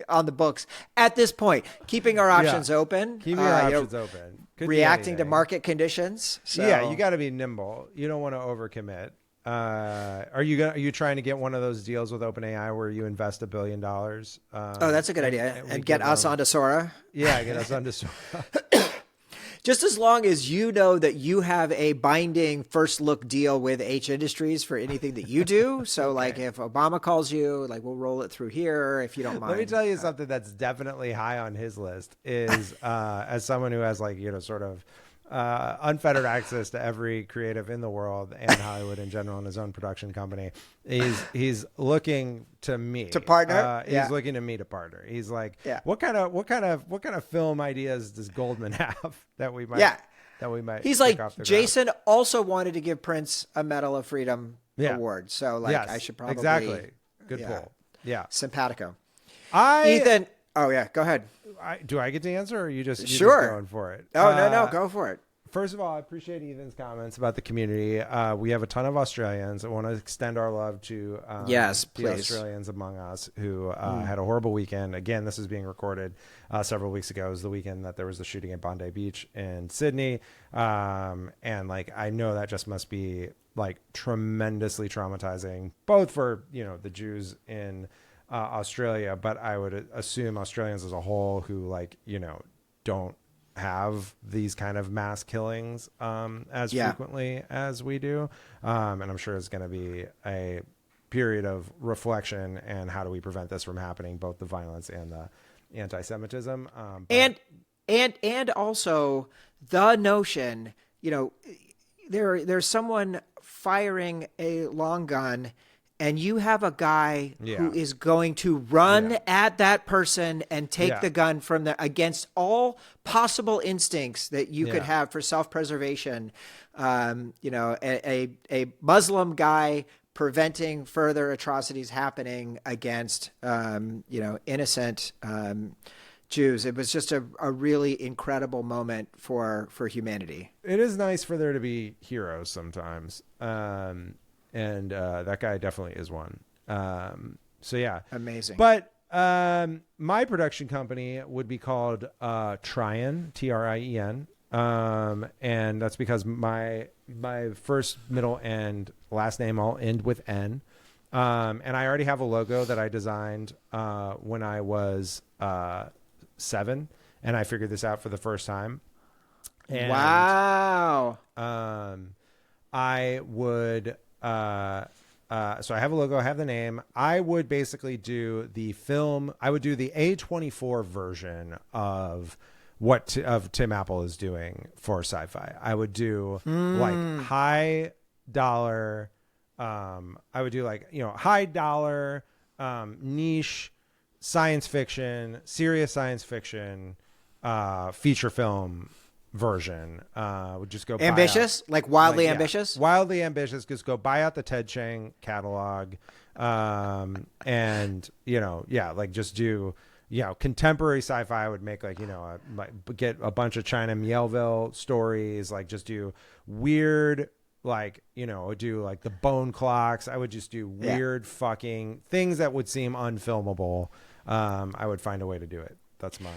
on the books at this point, keeping our options open. Keeping our options open. Could reacting to market conditions. So. Yeah, you got to be nimble. You don't want to overcommit. Are you trying to get one of those deals with OpenAI where you invest $1 billion? That's a good idea. And get us onto Sora. Yeah, get us onto Sora. Just as long as you know that you have a binding first look deal with H Industries for anything that you do. So like if Obama calls you, like we'll roll it through here if you don't mind. Let me tell you something that's definitely high on his list is as someone who has sort of unfettered access to every creative in the world and Hollywood in general and his own production company. He's looking to me to partner. He's looking to me to partner. He's like, what kind of film ideas does Goldman have that we might He's like, Jason also wanted to give Prince a Medal of Freedom award. So I should probably exactly good pull. Yeah, simpatico. Ethan. Oh yeah, go ahead. Do I get to answer, or are you just going for it? Oh no, go for it. First of all, I appreciate Ethan's comments about the community. We have a ton of Australians. I want to extend our love to the Australians among us who had a horrible weekend. Again, this is being recorded several weeks ago. It was the weekend that there was the shooting at Bondi Beach in Sydney. And I know that just must be tremendously traumatizing, both for, the Jews in Australia, but I would assume Australians as a whole who don't have these kind of mass killings as frequently as we do. And I'm sure it's going to be a period of reflection and how do we prevent this from happening, both the violence and the anti-Semitism. And also the notion, there's someone firing a long gun and you have a guy Yeah. who is going to run Yeah. at that person and take Yeah. the gun from the against all possible instincts that you could Yeah. have for self-preservation. You know, a Muslim guy preventing further atrocities happening against you know, innocent Jews. It was just a really incredible moment for humanity. It is nice for there to be heroes sometimes. And that guy definitely is one. So yeah. Amazing. But my production company would be called Trien, Trien. And that's because my first, middle, and last name all end with N. And I already have a logo that I designed when I was 7, and I figured this out for the first time. And, wow. I would so I have a logo, I have the name. I would basically do the film. I would do the A24 version of what of Tim Apple is doing for sci-fi. I would do like high dollar. I would do like, you know, high dollar niche science fiction, serious science fiction feature film version. Would just go Ambitious, like wildly ambitious. Wildly ambitious. Just go buy out the Ted Chiang catalog, and you know, yeah, like just do, you know, contemporary sci-fi. I would make like, you know, like get a bunch of China Miéville stories. Like just do weird, like, you know, do like the bone clocks. I would just do weird fucking things that would seem unfilmable. I would find a way to do it. That's my.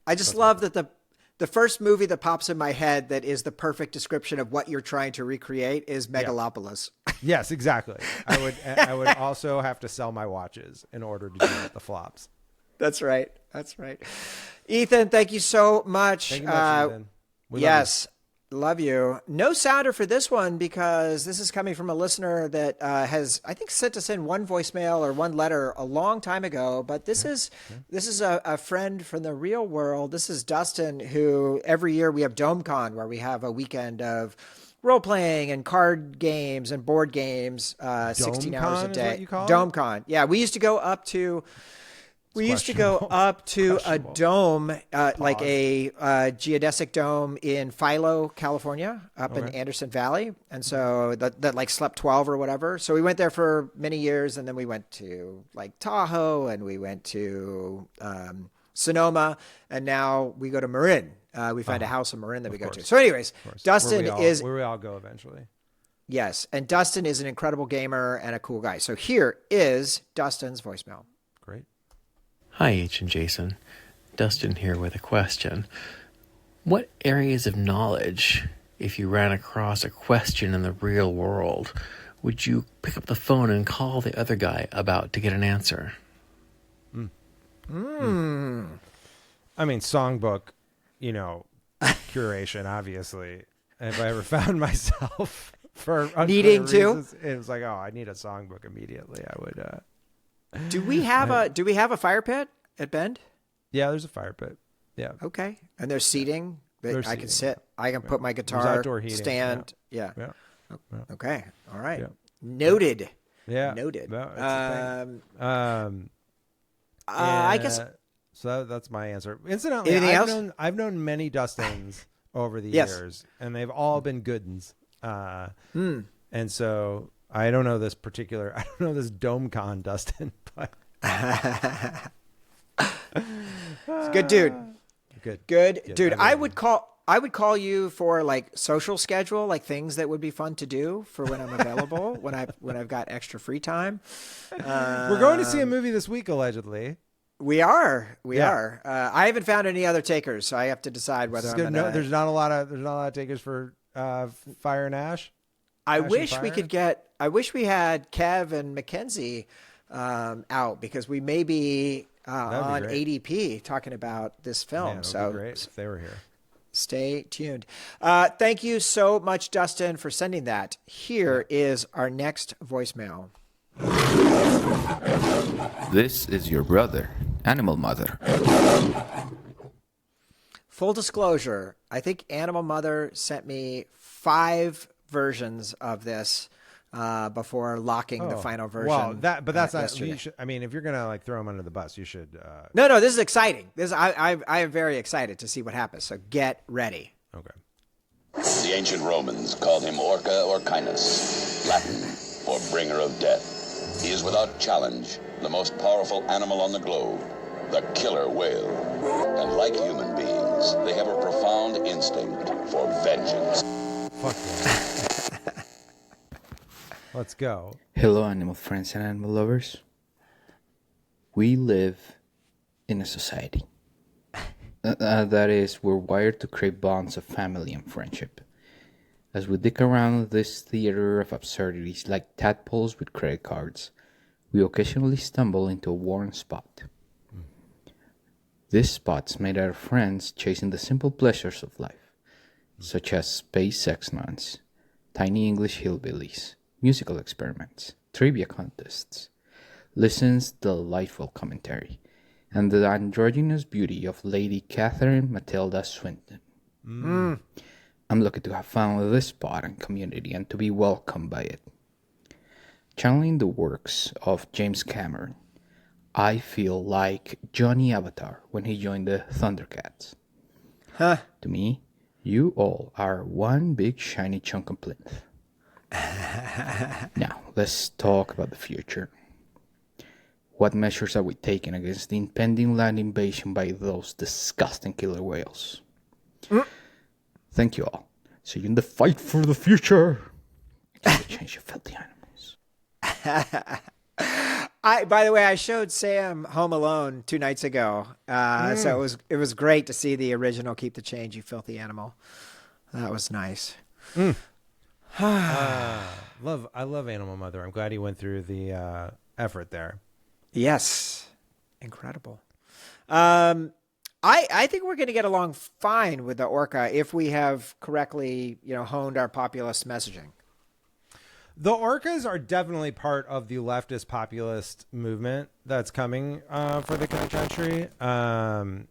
I just love that the first movie that pops in my head that is the perfect description of what you're trying to recreate is Megalopolis. Yes, exactly. I would also have to sell my watches in order to do the flops. That's right. That's right. Ethan, thank you so much. Thank you much, Ethan. We love you. No sounder for this one because this is coming from a listener that has, I think, sent us in one voicemail or one letter a long time ago. But this is a friend from the real world. This is Dustin, who every year we have DomeCon, where we have a weekend of role playing and card games and board games, 16 hours a day. Is what you call it? DomeCon. Yeah, we used to go up to. We used to go up to a dome, like a geodesic dome in Philo, California, up in Anderson Valley. And so that like slept 12 or whatever. So we went there for many years, and then we went to like Tahoe, and we went to Sonoma, and now we go to Marin. We find a house in Marin that we go to. So anyways, Dustin is where we all go eventually. Yes. And Dustin is an incredible gamer and a cool guy. So here is Dustin's voicemail. Great. Hi, H and Jason. Dustin here with a question. What areas of knowledge, if you ran across a question in the real world, would you pick up the phone and call the other guy about to get an answer? I mean, songbook, you know, curation, obviously. If I ever found myself for needing to, reasons, it was like, oh, I need a songbook immediately. I would. Do we have a fire pit at Bend? Yeah, there's a fire pit. Yeah. Okay. And there's seating that There's I can seating, sit. I can put my There's guitar outdoor heating. stand. Yeah. Okay. All right. Yeah. Noted. Yeah. Noted. No, it's a thing. I guess. So that's my answer. Incidentally, Anything else? I've known many Dustins over the Yes. years, and they've all been good uns. And so I don't know this DomeCon Dustin, but Good dude. Good dude. I I would call you for like social schedule, like things that would be fun to do for when I'm available, when I've got extra free time. We're going to see a movie this week, allegedly. We are. I haven't found any other takers, so I have to decide whether I'm going to. There's not a lot of takers for Fire and Ash. I Ash wish and we Fire? could get. I wish we had Kev and Mackenzie out because we may be on great. ADP talking about this film. Man, it would so be great if they were here. Stay tuned. Thank you so much, Dustin, for sending that. Here is our next voicemail. This is your brother, Animal Mother. Full disclosure, I think Animal Mother sent me 5 versions of this before locking the final version. Well, that's not. yesterday. I mean, if you're gonna like throw him under the bus, you should. No, this is exciting. I am very excited to see what happens. So get ready. Okay. The ancient Romans called him Orca or Canis, Latin for bringer of death. He is without challenge the most powerful animal on the globe, the killer whale. And like human beings, they have a profound instinct for vengeance. Fuck yeah. Let's go. Hello, animal friends and animal lovers. We live in a society. That is, we're wired to crave bonds of family and friendship. As we dig around this theater of absurdities like tadpoles with credit cards, we occasionally stumble into a worn spot. These spots made out of friends chasing the simple pleasures of life, such as space sex nuns, tiny English hillbillies, musical experiments, trivia contests, Lison's delightful commentary, and the androgynous beauty of Lady Catherine Matilda Swinton. I'm lucky to have found this spot and community and to be welcomed by it. Channeling the works of James Cameron, I feel like Johnny Avatar when he joined the Thundercats. To me, you all are one big shiny chunk of plinth. Now, let's talk about the future. What measures are we taking against the impending land invasion by those disgusting killer whales? Thank you all. See you in the fight for the future. Change your filthy animals. By the way, I showed Sam Home Alone 2 nights ago, so it was great to see the original "Keep the Change, You Filthy Animal." That was nice. I love Animal Mother. I'm glad he went through the effort there. Yes, incredible. I think we're going to get along fine with the orca if we have correctly, honed our populist messaging. The orcas are definitely part of the leftist populist movement that's coming for the country. And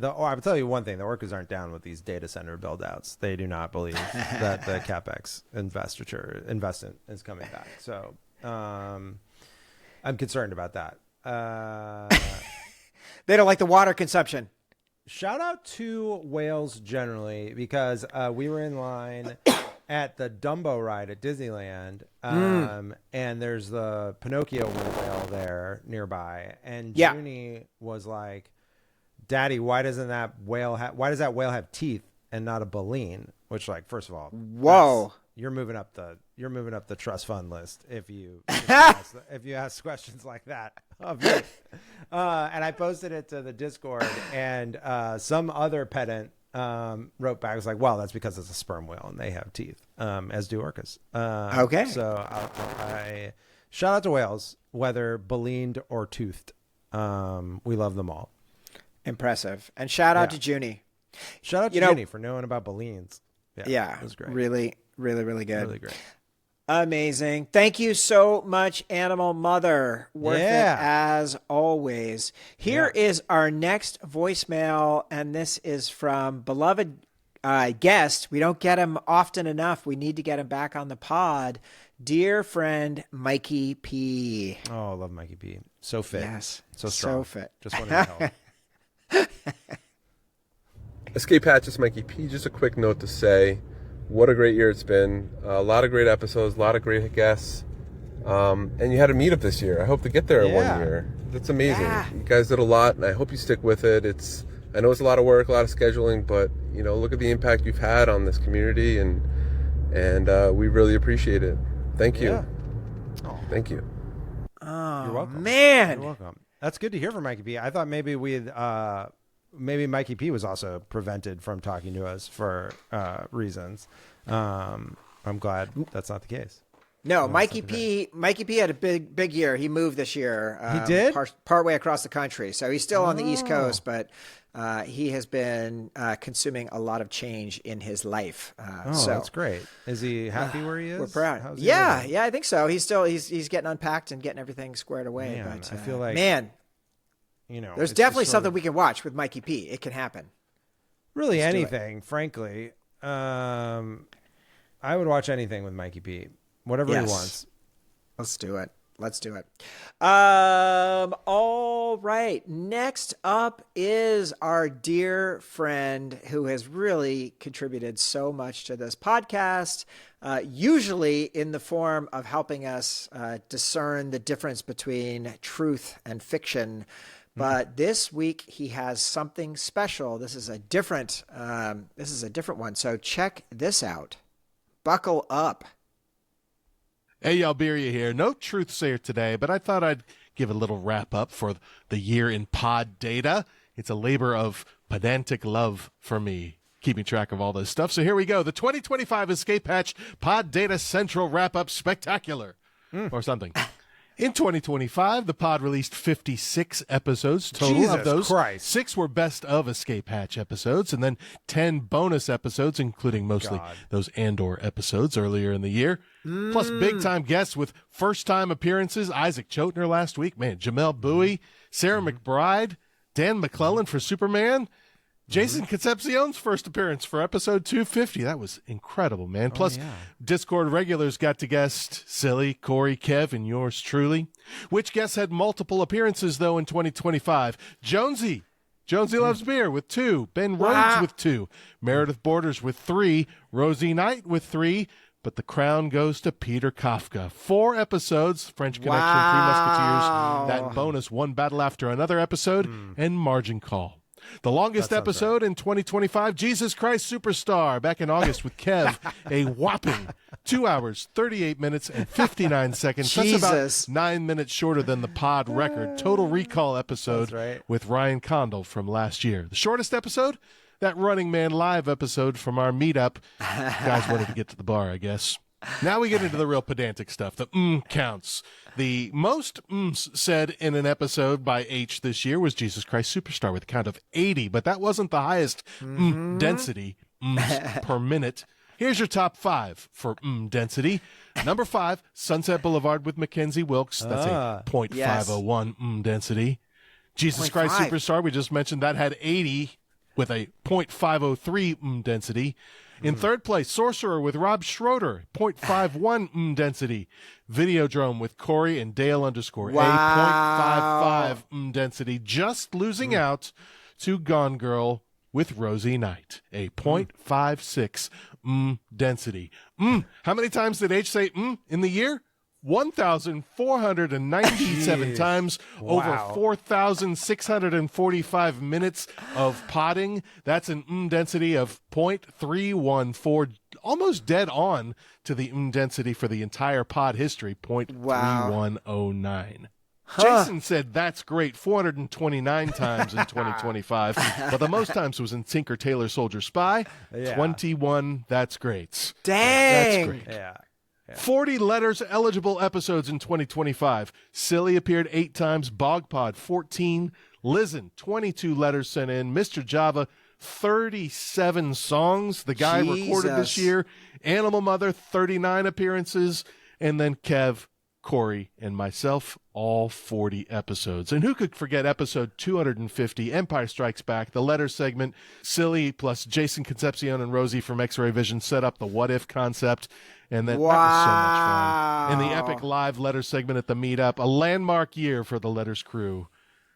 I'll tell you one thing: the orcas aren't down with these data center build-outs. They do not believe that the capex investment is coming back. So I'm concerned about that. They don't like the water consumption. Shout out to whales generally, because we were in line at the Dumbo ride at Disneyland, and there's the Pinocchio whale there nearby, and Junie was like, "Daddy, why does that whale have teeth and not a baleen?" Which, like, first of all, whoa, you're moving up the trust fund list if you ask questions like that of me. And I posted it to the Discord, and some other pedant wrote back, was like, "Well, that's because it's a sperm whale and they have teeth, as do orcas." Okay. So I shout out to whales, whether baleened or toothed. We love them all. Impressive. And shout out to Junie. Shout out to Junie for knowing about baleens. Yeah, it was great. Really, really, really good. Really great. Amazing. Thank you so much, Animal Mother. Worth it as always. Here is our next voicemail, and this is from beloved guest. We don't get him often enough. We need to get him back on the pod. Dear friend, Mikey P. Oh, I love Mikey P. So fit. Yes. So strong. So fit. Just wanted to help. Escape Hatch, it's Mikey P. Just a quick note to say, what a great year it's been. A lot of great episodes, a lot of great guests. And you had a meetup this year. I hope to get there in 1 year. That's amazing. Yeah. You guys did a lot, and I hope you stick with it. I know it's a lot of work, a lot of scheduling, but look at the impact you've had on this community, and we really appreciate it. Thank you. Yeah. Thank you. Oh, You're welcome. Man. You're welcome. That's good to hear from Mikey P. I thought maybe maybe Mikey P was also prevented from talking to us for reasons. I'm glad that's not the case. No, Mikey P had a big year. He moved this year. He did? Partway across the country. So he's still on the East Coast, but he has been consuming a lot of change in his life. So that's great. Is he happy where he is? We're proud. How's he Yeah, living? I think so. He's getting unpacked and getting everything squared away. Man, but I feel like, there's it's definitely just something we can watch with Mikey P. It can happen. Really Let's do anything, frankly. I would watch anything with Mikey P. Whatever he wants. Let's do it. All right. Next up is our dear friend who has really contributed so much to this podcast, usually in the form of helping us discern the difference between truth and fiction. But this week he has something special. This is a different one. So check this out. Buckle up. Hey, Alberia here. No truth sayer today, but I thought I'd give a little wrap up for the year in pod data. It's a labor of pedantic love for me, keeping track of all this stuff. So here we go. The 2025 Escape Hatch Pod Data Central Wrap Up Spectacular, or something. In 2025, the pod released 56 episodes total. Jesus of those. Christ. 6 were best of Escape Hatch episodes, and then 10 bonus episodes, including mostly those Andor episodes earlier in the year. Plus big-time guests with first-time appearances. Isaac Chotner last week. Man, Jamel Bowie, Sarah McBride, Dan McClellan for Superman. Jason Concepcion's first appearance for episode 250. That was incredible, man. Plus, Discord regulars got to guest Silly, Corey, Kev, and yours truly. Which guests had multiple appearances, though, in 2025? Jonesy Loves Beer with 2. Ben Rhodes with 2. Meredith Borders with 3. Rosie Knight with 3. But the crown goes to Peter Kafka. 4 episodes, French Connection, 3 Musketeers, that bonus, one battle after another episode, and Margin Call. The longest episode in 2025, Jesus Christ Superstar, back in August with Kev, a whopping 2 hours, 38 minutes, and 59 seconds. Jesus. That's about 9 minutes shorter than the pod record. Total Recall episode with Ryan Condal from last year. The shortest episode, that Running Man Live episode from our meetup. Guys wanted to get to the bar, I guess. Now we get into the real pedantic stuff, the counts. The most said in an episode by H this year was Jesus Christ Superstar with a count of 80, but that wasn't the highest density per minute. Here's your top 5 for density. Number 5, Sunset Boulevard with Mackenzie Wilkes. That's a .501 density. Jesus Christ Superstar, we just mentioned, that had 80 with a .503 density. In third place, Sorcerer with Rob Schroeder, .51 density. Videodrome with Corey and Dale _ a .55 density. Just losing out to Gone Girl with Rosie Knight, a .56 density. How many times did H say in the year? 1,497 times, over 4,645 minutes of potting. That's an density of .314, almost dead on to the density for the entire pod history, .3109. Jason said that's great 429 times in 2025, but the most times was in Tinker Tailor Soldier Spy. 21, that's great. Dang. That's great. Yeah. 40 letters eligible episodes in 2025. Silly appeared 8 times. Bogpod 14. Lizen 22 letters sent in. Mr. Java 37 songs the guy recorded this year. Animal Mother 39 appearances, and then Kev, Corey, and myself, all 40 episodes. And who could forget episode 250, Empire Strikes Back, the letter segment. Silly plus Jason Concepcion and Rosie from X-Ray Vision set up the what if concept. And that was so much fun. And the epic live letter segment at the meetup, a landmark year for the Letters crew.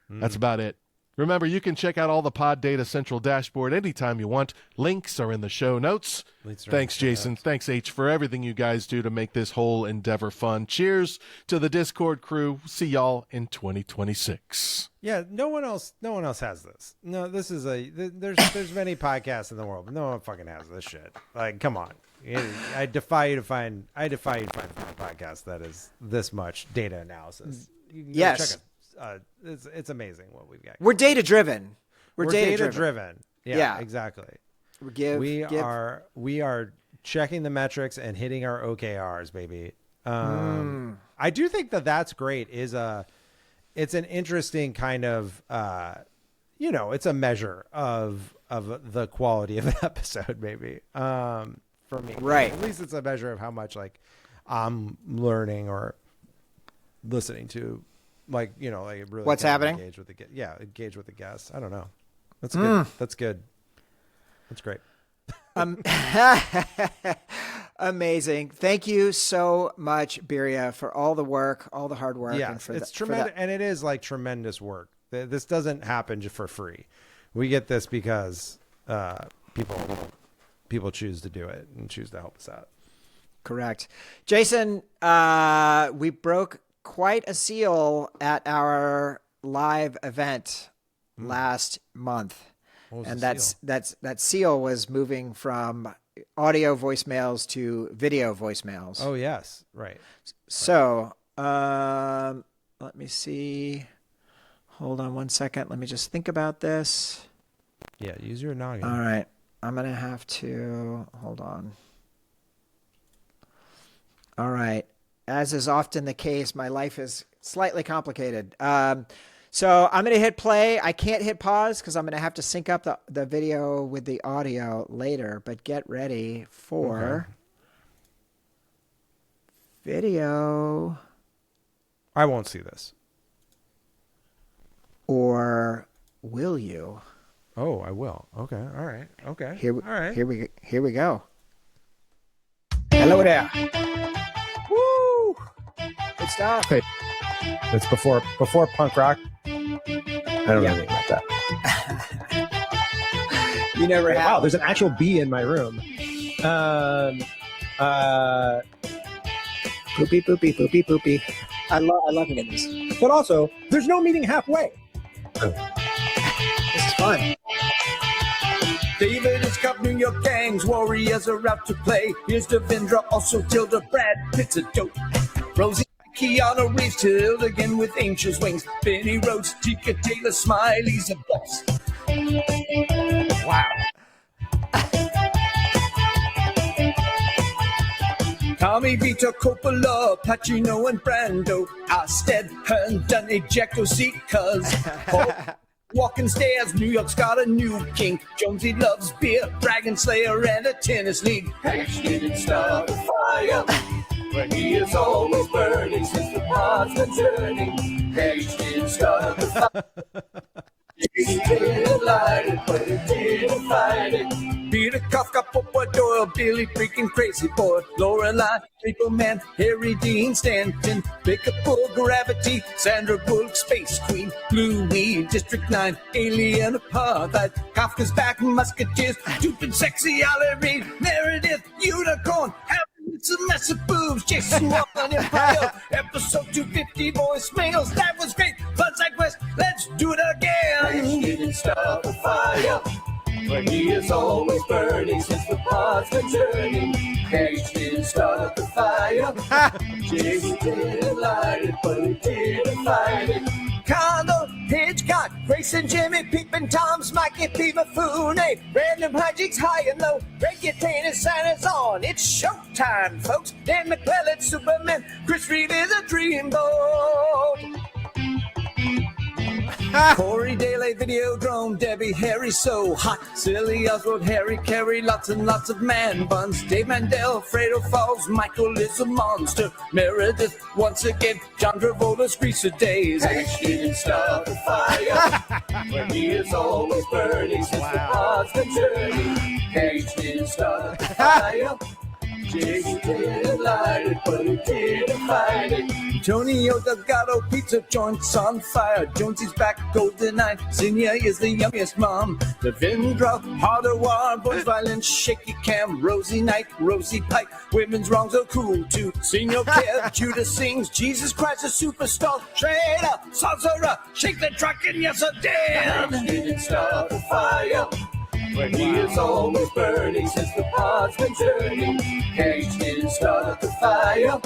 That's about it. Remember, you can check out all the Pod Data Central dashboard anytime you want. Links are in the show notes. Thanks, Jason. Thanks, H, for everything you guys do to make this whole endeavor fun. Cheers to the Discord crew. See y'all in 2026. Yeah, no one else has this. No, this is there's many podcasts in the world, but no one fucking has this shit. Like, come on. I defy you to find a podcast that is this much data analysis. Yes. It's amazing what we've got. We're data driven. We're data driven. Yeah, exactly. We are checking the metrics and hitting our OKRs, baby. I do think that's great. It's an interesting kind of it's a measure of the quality of an episode, maybe. For me, right? At least it's a measure of how much like I'm learning or listening to. Like, like really what's happening? Engage with the guests. I don't know. That's good. That's good. That's great. Amazing. Thank you so much, Birya, for all the work, all the hard work. Yeah, and for it's tremendous. And it is like tremendous work. This doesn't happen just for free. We get this because people choose to do it and choose to help us out. Correct. Jason, we broke quite a seal at our live event last month. And that seal was moving from audio voicemails to video voicemails. Oh, yes. Right. So, let me see. Hold on one second. Let me just think about this. Yeah, use your noggin. All right. I'm going to have to... Hold on. All right. As is often the case, my life is slightly complicated. So I'm going to hit play. I can't hit pause because I'm going to have to sync up the video with the audio later. But get ready for video. I won't see this. Or will you? Oh, I will. Okay. All right. Okay. Here we go. Hello there. Woo! Good stuff. Okay. It's before punk rock. I don't know anything about that. You never have. Wow, there's an actual bee in my room. Poopy, poopy, poopy, poopy. I love it in this. But also, there's no meeting halfway. This is fun. David is Cup New York gangs, Warriors are out to play. Here's Devendra, also Tilda, Brad Pitt's a dope. Rosie, Keanu Reeves, Tilda again with Angel's Wings. Benny Rhodes, Tika Taylor, Smiley's a boss. Wow. Tommy Vito, Coppola, Pacino and Brando, Ostead, Herndon, Ejecto Seat, cuz walking stairs, New York's got a new king. Jonesy loves beer, Dragon Slayer, and a tennis league. H didn't start a fire, but he is always burning since the pod's been turning. H didn't start the fire. He didn't light it, but he didn't fight it. Peter Kafka, Papa Doyle, Billy freaking Crazy Boy, Lorelai, Maple Man, Harry Dean Stanton, Pick Up Bull, Gravity, Sandra Bullock, Space Queen, Bluey, District 9, Alien Apartheid, Kafka's Back, Musketeers, Stupid Sexy, Ollie Reed, Meredith, Unicorn, it's a mess of boobs, Jason Wall on Empire, episode 250 voicemails, that was great, Fun Side Quest, let's do it again. H didn't start the fire, but he is always burning since the pod's been turning. H didn't start the fire, Jason didn't light it, but he didn't fight it. Carlo, Hitchcock, Grayson, Jimmy, Pippin, Tom, Smikey, P. Buffoon, random hijinks high and low, Break-Your-Tainted Santa's on, it's showtime, folks. Dan McClellan, Superman, Chris Reeve is a dreamboat. Corey Daly, Videodrome, Debbie, Harry, so hot. Silly Oswald, Harry, Carey, lots and lots of man buns. Dave Mandel, Fredo Falls, Michael is a monster. Meredith, once again, John Travolta's Greaser Days. H didn't start the fire, but he is always burning since the pod's been turning. H didn't start the fire, Jason didn't light it, but he didn't fight it. Antonio Delgado, pizza joints on fire. Jonesy's back, GoldenEye. Zinnia is the youngest mom. Devendra, harder war, voice violence, shaky cam. Rosie Knight, Rosie Pike. Women's wrongs are cool too. Senior Kev, Judas sings. Jesus Christ, a superstar. Trader, sorcerer, shake the truck and yes, I did. Didn't start the fire, but he is always burning since the pod's been turning. H didn't start the fire,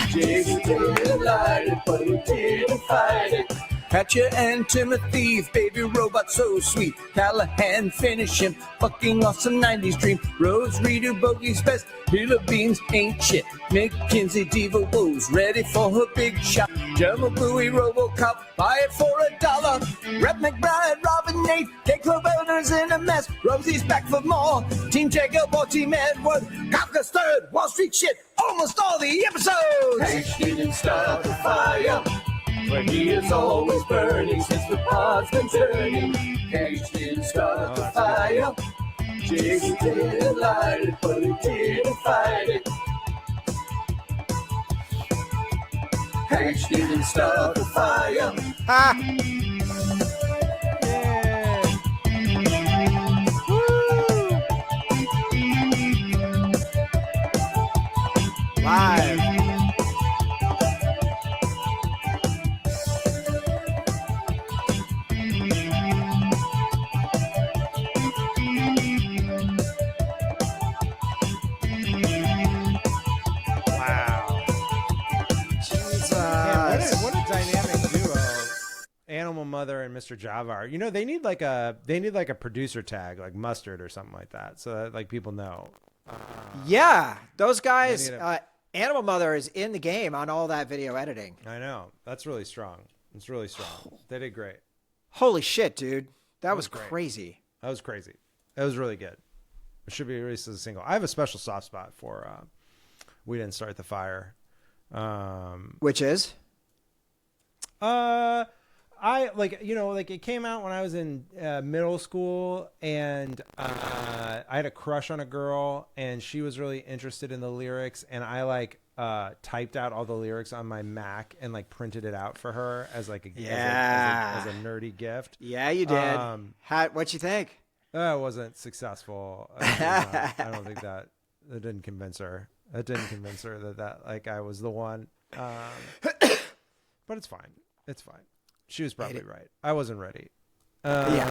Jason didn't light it, but he didn't fight it. Hatcher and Timothy, baby robot so sweet. Callahan, finish him, fucking awesome 90s dream. Rose Reader, Bogey's best. Hilla Beans ain't shit. McKinsey, Diva Woes, ready for her big shot. German Bluey, Robocop, buy it for $1. Rep McBride, Robin Nate, K Club Elders in a mess. Rosie's back for more. Team Jacob or Team Edward. Kafka's third, Wall Street shit, almost all the episodes. H didn't start the fire, but he is always burning since the pod's been turning. H didn't start the fire, Jason didn't light it, but he didn't fight it. H didn't start the fire. Ha! Live. Wow. Jesus. Man, what a dynamic duo. Animal Mother and Mr. Javar. You know, they need like a producer tag, like Mustard or something like that, so that like people know. Yeah, those guys. Animal Mother is in the game on all that video editing. I know. That's really strong. It's really strong. They did great. Holy shit, dude. That was great. crazy. That was crazy. That was really good. It should be released as a single. I have a special soft spot for We Didn't Start the Fire. Which is? I like, you know, like it came out when I was in middle school, and I had a crush on a girl, and she was really interested in the lyrics, and I like typed out all the lyrics on my Mac and like printed it out for her as like as a nerdy gift. Yeah, you did. What'd you think? It wasn't successful. I don't think that didn't convince her. That didn't convince her that like I was the one. But it's fine. It's fine. She was probably right. I wasn't ready. Yeah.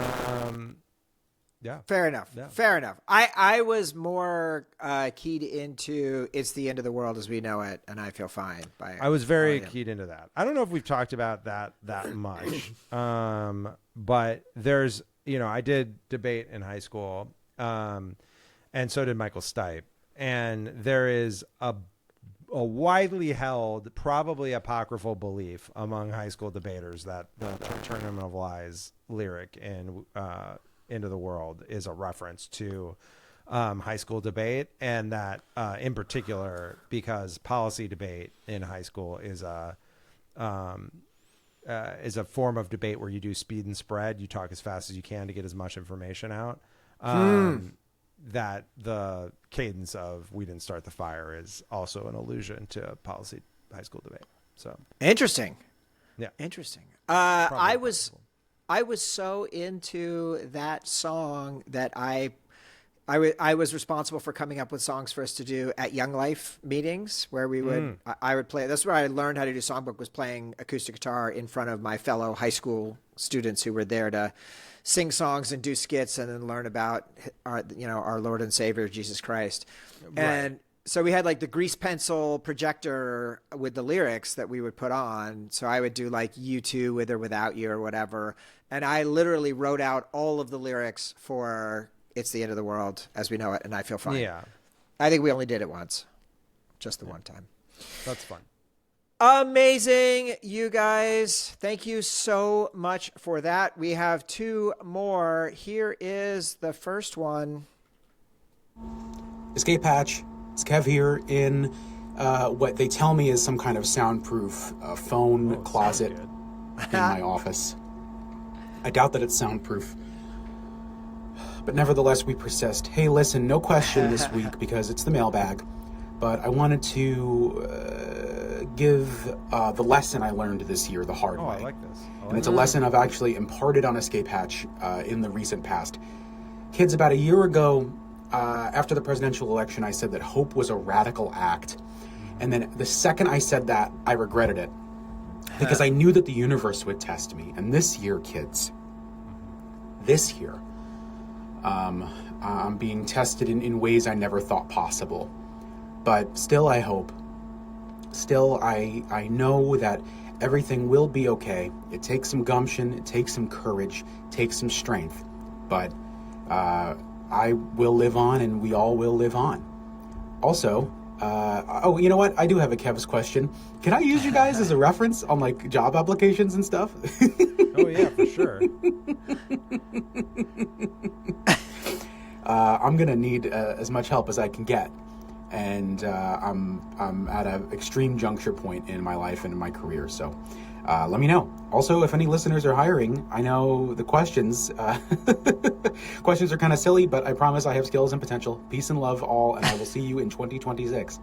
Fair enough. Yeah. Fair enough. I was more keyed into It's the End of the World as We Know It, and I Feel Fine. I was very keyed into that. I don't know if we've talked about that much. But there's, you know, I did debate in high school, and so did Michael Stipe. And there is a widely held, probably apocryphal belief among high school debaters that the Tournament of Lies lyric in Into the World is a reference to high school debate, and that in particular because policy debate in high school is a form of debate where you do speed and spread. You talk as fast as you can to get as much information out. That the cadence of We Didn't Start the Fire is also an allusion to policy high school debate. So interesting. Yeah. Interesting. I was so into that song that I was responsible for coming up with songs for us to do at Young Life meetings where we would, I would play. That's where I learned how to do songbook, was playing acoustic guitar in front of my fellow high school students who were there to sing songs and do skits and then learn about our Lord and Savior, Jesus Christ. Right. And so we had like the grease pencil projector with the lyrics that we would put on. So I would do like U2 with or without you or whatever. And I literally wrote out all of the lyrics for It's the End of the World as We Know It, and I Feel Fine. Yeah. I think we only did it once. Just the one time. That's fun. Amazing, you guys. Thank you so much for that. We have two more. Here is the first one. Escape Hatch. It's Kev here in what they tell me is some kind of soundproof phone closet in my office. I doubt that it's soundproof. But nevertheless, we persist. Hey, listen, no question this week because it's the mailbag. But I wanted to give the lesson I learned this year the hard way. I like this. And it's a lesson I've actually imparted on Escape Hatch in the recent past. Kids, about a year ago, after the presidential election, I said that hope was a radical act. And then the second I said that, I regretted it. Because I knew that the universe would test me. And this year, kids, this year, I'm being tested in ways I never thought possible. But still, I hope. Still, I know that everything will be okay. It takes some gumption, it takes some courage, it takes some strength. But I will live on, and we all will live on. Also, you know what? I do have a Kev's question. Can I use you guys as a reference on like job applications and stuff? Oh yeah, for sure. I'm gonna need as much help as I can get, and I'm at an extreme juncture point in my life and in my career. So let me know. Also, if any listeners are hiring, I know the questions questions are kind of silly, but I promise I have skills and potential. Peace and love all, and I will see you in 2026.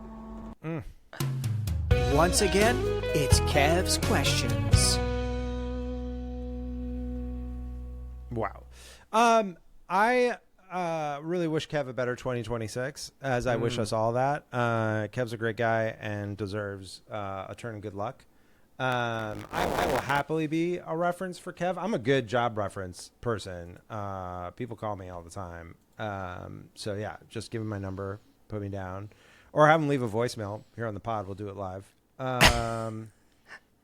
Once again, it's Kev's questions. Wow. I really wish Kev a better 2026, as I wish us all that. Kev's a great guy and deserves a turn of good luck. I will happily be a reference for Kev. I'm a good job reference person. People call me all the time. So yeah, just give him my number, put me down, or have him leave a voicemail here on the pod. We'll do it live.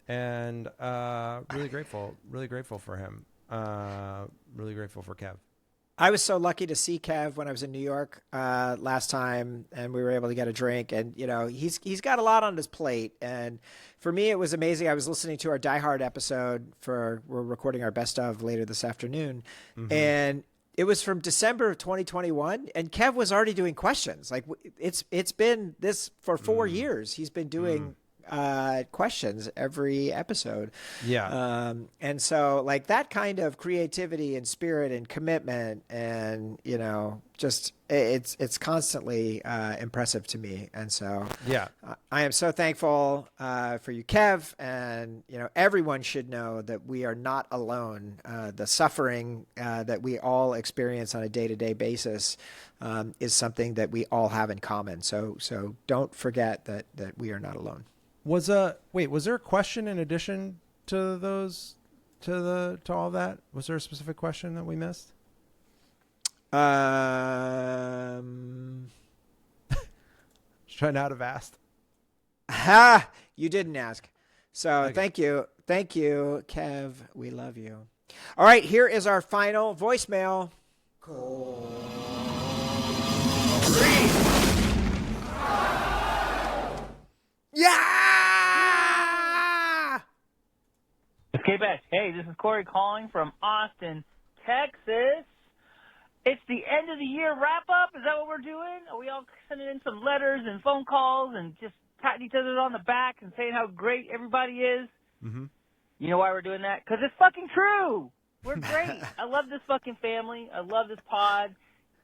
And really grateful for him. Really grateful for Kev. I was so lucky to see Kev when I was in New York last time, and we were able to get a drink. And he's got a lot on his plate. And for me, it was amazing. I was listening to our Die Hard episode we're recording our best of later this afternoon, and it was from December of 2021, and Kev was already doing questions. Like it's been this for 4 years. He's been doing questions every episode. Yeah. And so like that kind of creativity and spirit and commitment and, just it's constantly impressive to me. And so yeah, I am so thankful for you, Kev. And, everyone should know that we are not alone. The suffering that we all experience on a day-to-day basis is something that we all have in common. So don't forget that we are not alone. Was there a question in addition to those, to all that? Was there a specific question that we missed? Should I not have asked? Ha! You didn't ask. So Okay. Thank you, Kev. We love you. All right, here is our final voicemail. Yeah! Escape Ash. Hey, this is Corey calling from Austin, Texas. It's the end of the year wrap up. Is that what we're doing? Are we all sending in some letters and phone calls and just patting each other on the back and saying how great everybody is? Mm-hmm. You know why we're doing that? Because it's fucking true. We're great. I love this fucking family. I love this pod.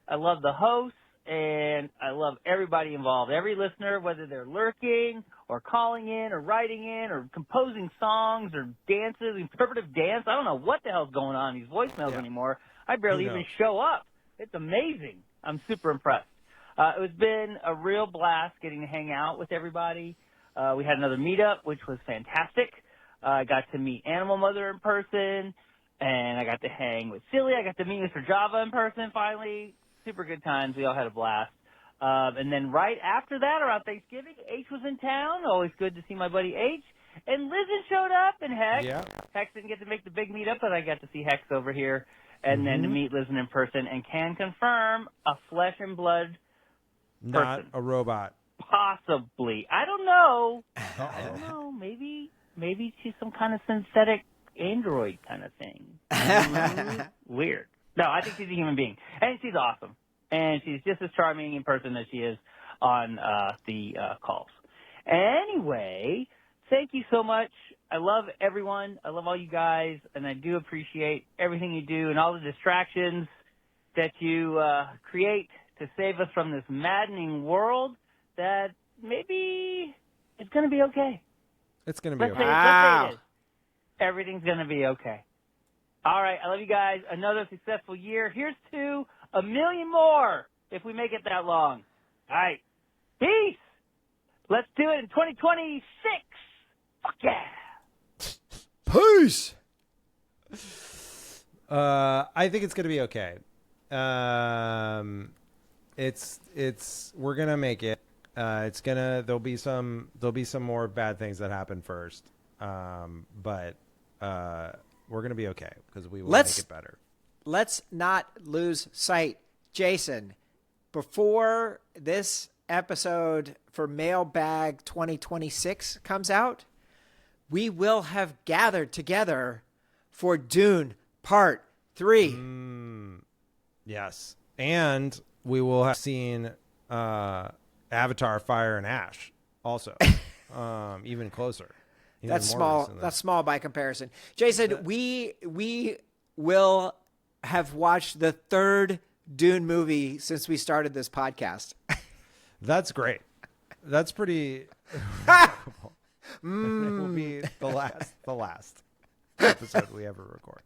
I love the hosts. And I love everybody involved. Every listener, whether they're lurking or calling in or writing in or composing songs or dances, interpretive dance. I don't know what the hell's going on in these voicemails anymore. I barely even show up. It's amazing. I'm super impressed. It's been a real blast getting to hang out with everybody. We had another meetup, which was fantastic. I got to meet Animal Mother in person, and I got to hang with Silly. I got to meet Mr. Java in person finally. Super good times. We all had a blast. And then right after that, around Thanksgiving, H was in town. Always good to see my buddy H. And Lizen showed up, and Hex didn't get to make the big meetup, but I got to see Hex over here. And then to meet Lizen in person, and can confirm a flesh and blood Not person. a robot. Possibly. I don't know. I don't know. Maybe she's some kind of synthetic android kind of thing. Weird. No, I think she's a human being. And she's awesome. And she's just as charming in person as she is on the calls. Anyway, thank you so much. I love everyone. I love all you guys. And I do appreciate everything you do and all the distractions that you create to save us from this maddening world that maybe it's going to be okay. It's going to be Let's okay. say it is. Everything's going to be okay. All right, I love you guys. Another successful year. Here's to 1 million more if we make it that long. All right, peace. Let's do it in 2026. Fuck yeah. Peace. I think it's going to be okay. We're going to make it. There'll be some more bad things that happen first. But we're going to be okay because we will make it better. Let's not lose sight, Jason. Before this episode for Mailbag 2026 comes out, we will have gathered together for Dune Part 3. Yes. And we will have seen Avatar Fire and Ash also. Even closer. That's small. That's small by comparison. Jason, we will have watched the third Dune movie since we started this podcast. That's great. That's pretty remarkable. It will be the last episode we ever record.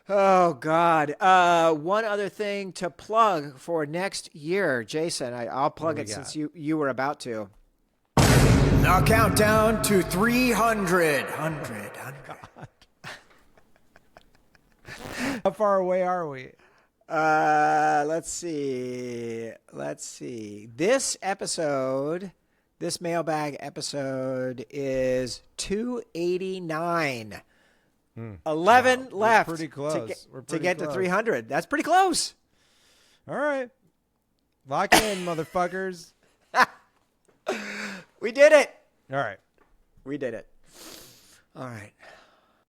Oh, God. One other thing to plug for next year, Jason. I'll plug it since you were about to. The countdown to 300. 100. How far away are we? Let's see. This mailbag episode is 289. 11 left. We're pretty close. To get to 300. That's pretty close. All right. Lock in, motherfuckers. We did it. All right. We did it. All right.